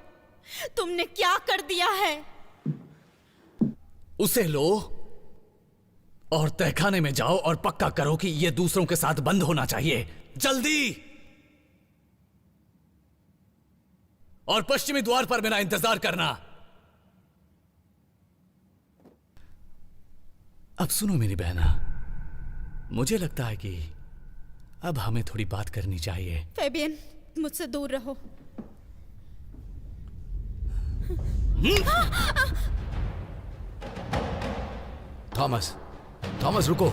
तुमने क्या कर दिया है? उसे लो और तहखाने में जाओ और पक्का करो कि यह दूसरों के साथ बंद होना चाहिए, जल्दी। और पश्चिमी द्वार पर मेरा इंतजार करना। अब सुनो मेरी बहना, मुझे लगता है कि अब हमें थोड़ी बात करनी चाहिए। फैबियन, मुझसे दूर रहो। थॉमस, थॉमस रुको।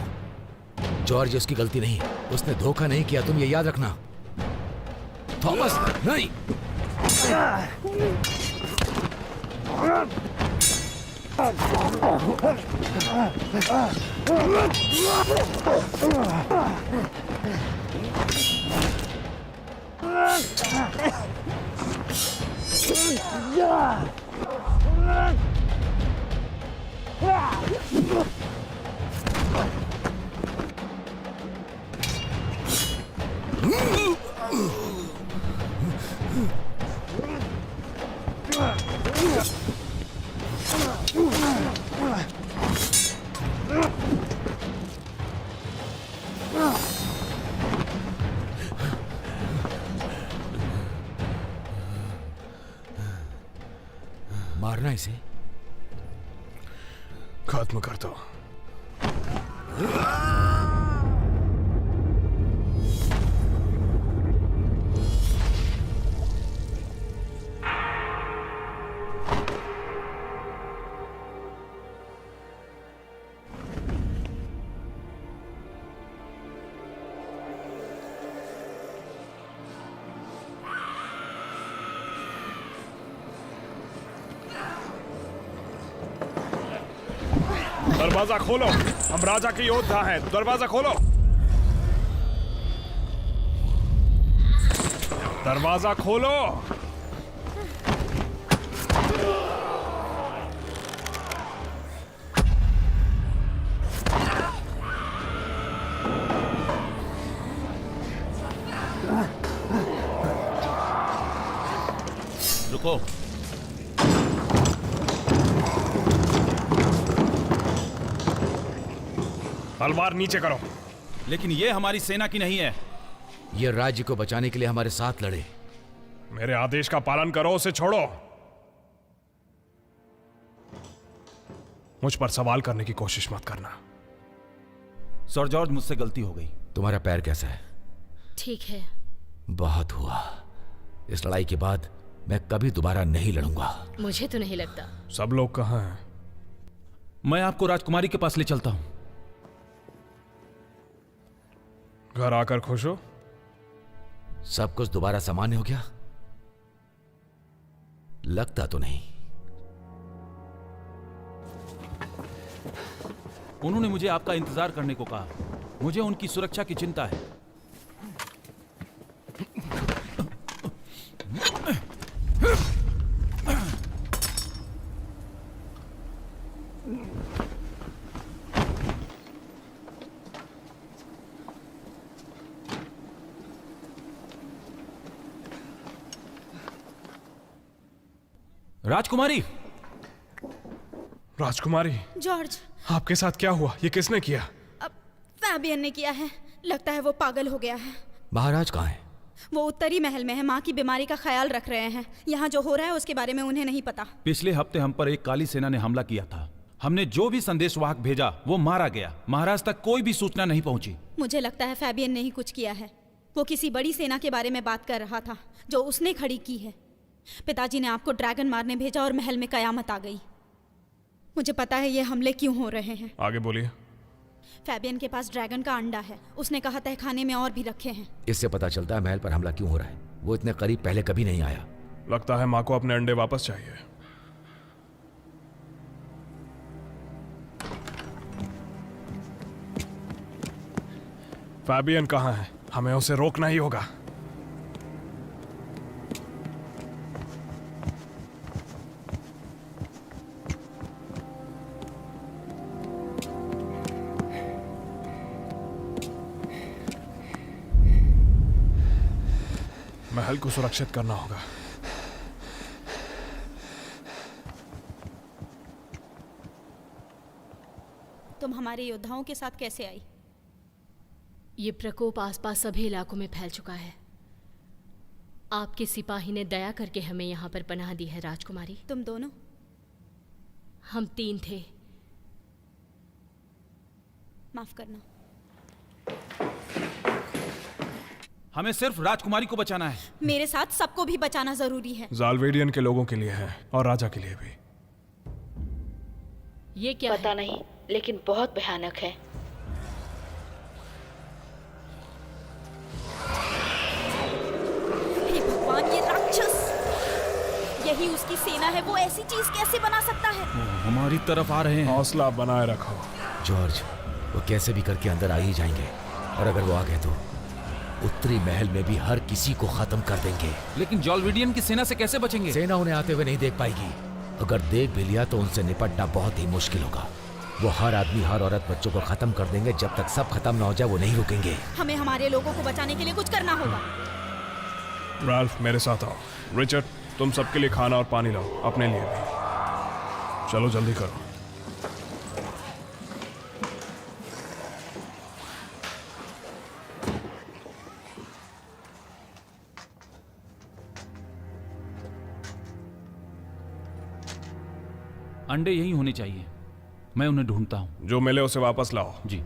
जॉर्ज उसकी गलती नहीं, उसने धोखा नहीं किया, तुम ये याद रखना। थॉमस नहीं। मारना इसे, खत्म कर दो। दरवाजा खोलो, हम राजा के योद्धा हैं। दरवाजा खोलो, दरवाजा खोलो। रुको। तलवार नीचे करो। लेकिन ये हमारी सेना की नहीं है। ये राज्य को बचाने के लिए हमारे साथ लड़े। मेरे आदेश का पालन करो, उसे छोड़ो। मुझ पर सवाल करने की कोशिश मत करना। सर जॉर्ज, मुझसे गलती हो गई। तुम्हारा पैर कैसा है? ठीक है। बहुत हुआ। इस लड़ाई के बाद मैं कभी दोबारा नहीं लड़ूंगा। मुझे तो नहीं लगता। सब लोग कहाँ हैं? मैं आपको राजकुमारी के पास ले चलता हूं। घर आकर खुश हो? सब कुछ दोबारा सामान्य हो गया? लगता तो नहीं। उन्होंने मुझे आपका इंतजार करने को कहा। मुझे उनकी सुरक्षा की चिंता है। राजकुमारी! राजकुमारी, जॉर्ज, आपके साथ क्या हुआ? ये किसने किया? अब फैबियन ने किया है। लगता है वो पागल हो गया है। महाराज कहाँ हैं? वो उत्तरी महल में है, माँ की बीमारी का ख्याल रख रहे हैं। यहाँ जो हो रहा है उसके बारे में उन्हें नहीं पता। पिछले हफ्ते हम पर एक काली सेना ने हमला किया था। हमने जो भी संदेशवाहक भेजा वो मारा गया। महाराज तक कोई भी सूचना नहीं पहुंची। मुझे लगता है फैबियन ने ही कुछ किया है। वो किसी बड़ी सेना के बारे में बात कर रहा था जो उसने खड़ी की है। पिताजी ने आपको ड्रैगन मारने भेजा और महल में कयामत आ गई। मुझे पता है ये हमले क्यों हो रहे हैं। आगे बोलिए। फैबियन के पास ड्रैगन का अंडा है। उसने कहा तहखाने में और भी रखे हैं। इससे पता चलता है महल पर हमला क्यों हो रहा है। वो इतने करीब पहले कभी नहीं आया। लगता है माँ को अपने अंडे वापस चाहिए। फैबियन कहाँ है? हमें उसे रोकना ही होगा। महल को सुरक्षित करना होगा। तुम हमारे योद्धाओं के साथ कैसे आई? ये प्रकोप आसपास सभी इलाकों में फैल चुका है। आपके सिपाही ने दया करके हमें यहाँ पर पनाह दी है राजकुमारी। तुम दोनों? हम 3 थे। माफ करना। हमें सिर्फ राजकुमारी को बचाना है। मेरे साथ सबको भी बचाना जरूरी है। जालवेडियन के लोगों के लिए है और राजा के लिए भी। ये क्या पता है? नहीं, लेकिन बहुत भयानक है। हे भगवान, ये राक्षस! यही उसकी सेना है। वो ऐसी चीज कैसे बना सकता है? हमारी तरफ आ रहे हैं। हौसला बनाए रखो। जॉर्ज, वो कैसे भी करके अंदर आ ही जाएंगे, और अगर वो आ गए तो उत्तरी महल में भी हर किसी को खत्म कर देंगे। लेकिन जॉलविडियन की सेना से कैसे बचेंगे? सेना उन्हें आते हुए नहीं देख पाएगी। अगर देख भी लिया तो उनसे निपटना बहुत ही मुश्किल होगा। वो हर आदमी, हर औरत, बच्चों को खत्म कर देंगे। जब तक सब खत्म ना हो जाए वो नहीं रुकेंगे। हमें हमारे लोगों को बचाने के लिए कुछ करना होगा। राल्फ, मेरे साथ आओ। रिचर्ड, तुम सबके लिए खाना और पानी लाओ, अपने लिए भी। चलो जल्दी करो। अंडे यही होने चाहिए। मैं उन्हें ढूंढता हूँ। जो मिले उसे वापस लाओ। जी।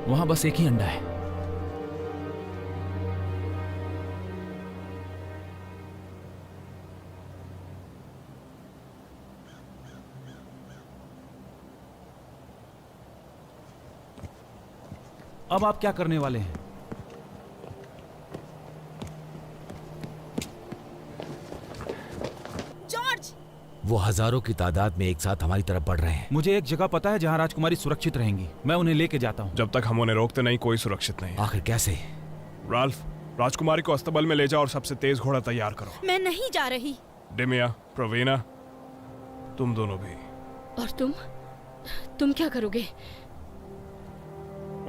वहां बस एक ही अंडा है। अब आप क्या करने वाले हैं? जॉर्ज! वो हजारों की तादाद में एक साथ हमारी तरफ बढ़ रहे हैं। मुझे एक जगह पता है जहां राजकुमारी सुरक्षित रहेंगी। मैं उन्हें लेके जाता हूं। जब तक हम उन्हें रोकते नहीं, कोई सुरक्षित नहीं। आखिर कैसे? राल्फ, राजकुमारी को अस्तबल में ले जाओ और सबसे तेज घोड़ा तैयार करो। मैं नहीं जा रही। डिमिया, प्रवीणा, तुम दोनों भी। और तुम क्या करोगे?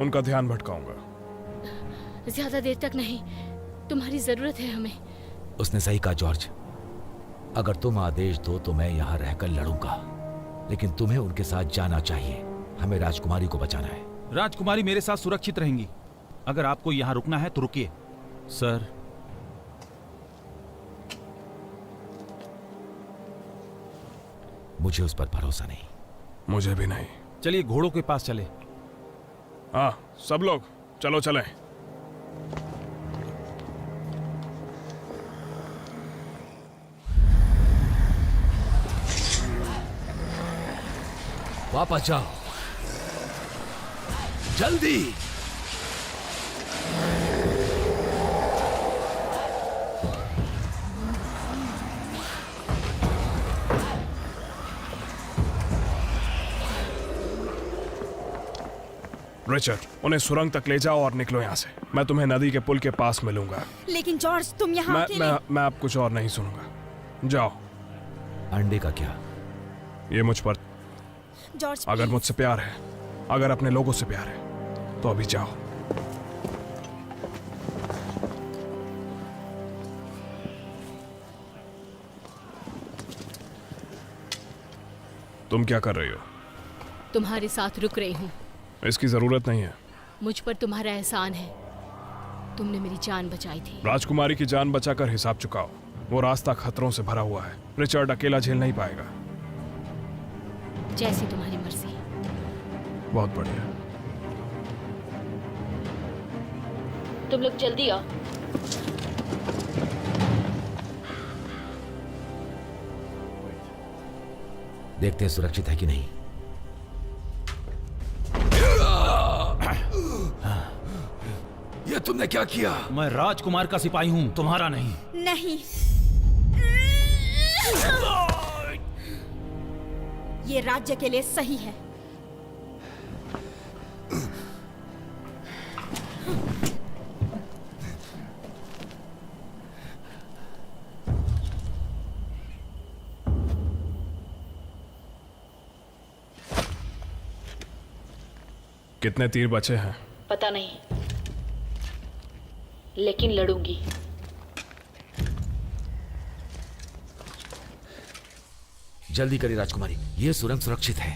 उनका ध्यान भटकाऊंगा। ज्यादा देर तक नहीं, तुम्हारी जरूरत है हमें। उसने सही कहा जॉर्ज। अगर तुम आदेश दो तो मैं यहाँ रहकर लड़ूंगा, लेकिन तुम्हें उनके साथ जाना चाहिए। हमें राजकुमारी को बचाना है। राजकुमारी मेरे साथ सुरक्षित रहेंगी। अगर आपको यहाँ रुकना है तो रुकिए। सर, मुझे उस पर भरोसा नहीं। मुझे भी नहीं। चलिए घोड़ों के पास चले। हाँ, सब लोग चलो चलें। वापस जाओ, जल्दी। रिचर्ड, उन्हें सुरंग तक ले जाओ और निकलो यहाँ से। मैं तुम्हें नदी के पुल के पास मिलूंगा। लेकिन जॉर्ज, तुम यहाँ अकेले। मैं अब कुछ और नहीं सुनूंगा। जाओ। अंडे का क्या? ये मुझ पर जॉर्ज, अगर मुझसे प्यार है, अगर अपने लोगों से प्यार है, तो अभी जाओ। तुम क्या कर रही हो? तुम्हारे साथ रुक रही हूँ। इसकी जरूरत नहीं है। मुझ पर तुम्हारा एहसान है। तुमने मेरी जान बचाई थी। राजकुमारी की जान बचाकर हिसाब चुकाओ। वो रास्ता खतरों से भरा हुआ है। रिचर्ड अकेला झेल नहीं पाएगा। जैसी तुम्हारी मर्जी। बहुत बढ़िया। तुम लोग जल्दी आओ। देखते हैं सुरक्षित है कि नहीं। ये तुमने क्या किया? मैं राजकुमार का सिपाही हूं, तुम्हारा नहीं। नहीं, ये राज्य के लिए सही है। कितने तीर बचे हैं? पता नहीं, लेकिन लड़ूंगी। जल्दी करिए राजकुमारी, ये सुरंग सुरक्षित है।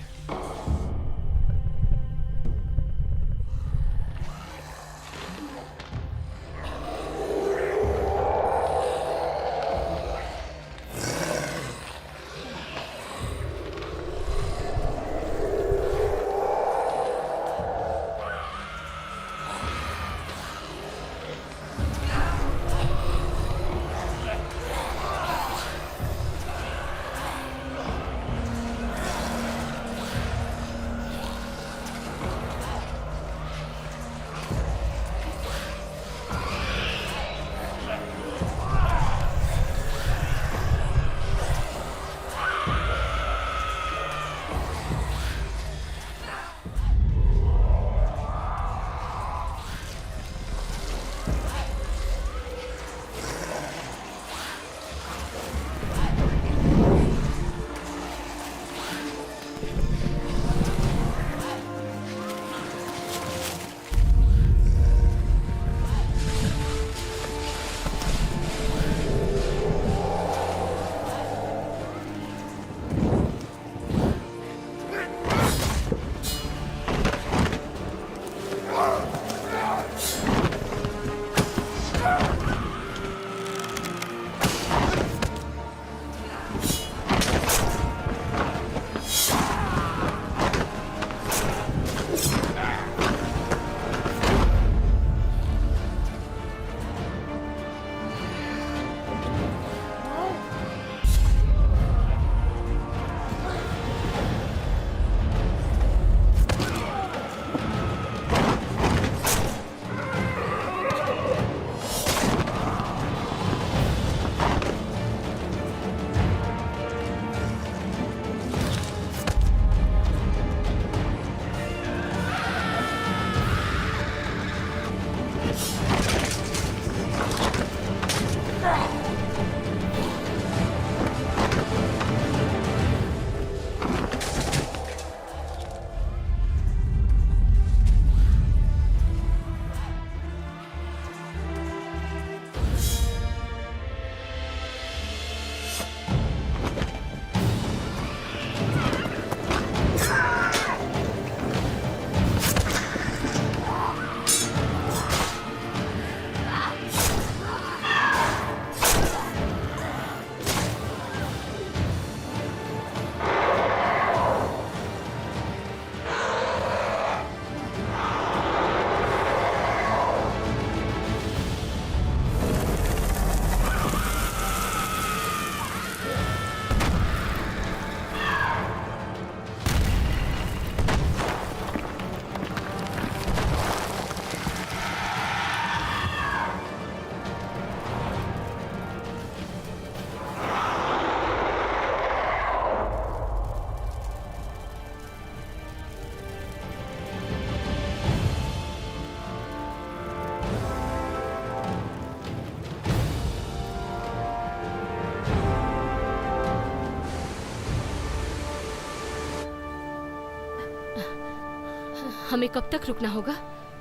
हमें कब तक रुकना होगा?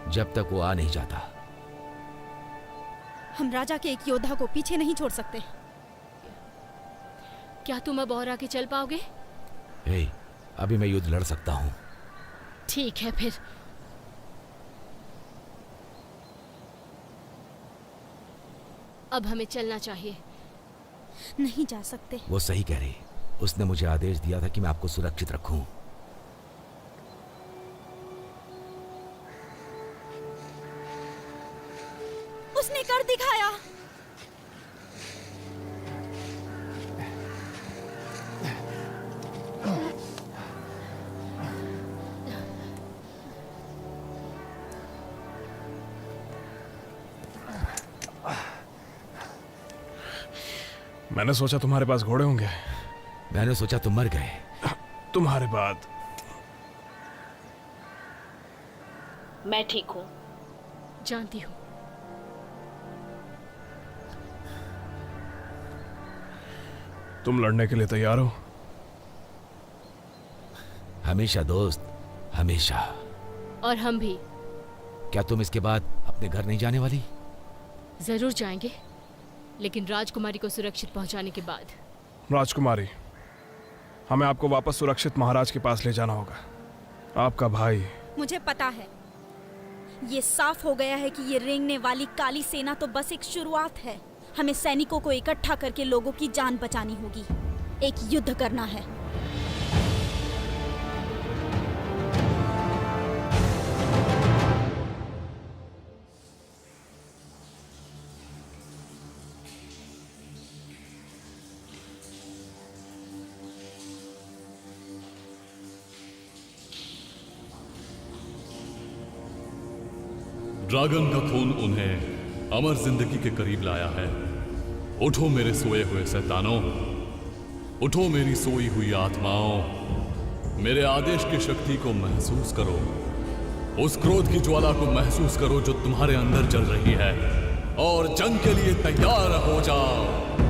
जब तक वो आ नहीं जाता। हम राजा के एक योद्धा को पीछे नहीं छोड़ सकते। क्या तुम अब और आगे चल पाओगे? हे, अभी मैं युद्ध लड़ सकता हूँ। ठीक है फिर। अब हमें चलना चाहिए। नहीं जा सकते। वो सही कह रही। उसने मुझे आदेश दिया था कि मैं आपको सुरक्षित रखूं। उसने कर दिखाया। मैंने सोचा तुम्हारे पास घोड़े होंगे। मैंने सोचा तुम मर गए। तुम्हारे बाद। मैं ठीक हूँ। जानती हूँ। तुम लड़ने के लिए तैयार हो? हमेशा दोस्त, हमेशा। और हम भी। क्या तुम इसके बाद अपने घर नहीं जाने वाली? जरूर जाएंगे, लेकिन राजकुमारी को सुरक्षित पहुंचाने के बाद। राजकुमारी, हमें आपको वापस सुरक्षित महाराज के पास ले जाना होगा। आपका भाई। मुझे पता है। ये साफ हो गया है कि ये रेंगने वाली काली सेना तो बस एक शुरुआत है। हमें सैनिकों को इकट्ठा करके लोगों की जान बचानी होगी। एक युद्ध करना है। ड्रैगन का खून उन्हें अमर जिंदगी के करीब लाया है। उठो मेरे सोए हुए शैतानों, उठो मेरी सोई हुई आत्माओं, मेरे आदेश की शक्ति को महसूस करो। उस क्रोध की ज्वाला को महसूस करो जो तुम्हारे अंदर जल रही है, और जंग के लिए तैयार हो जाओ।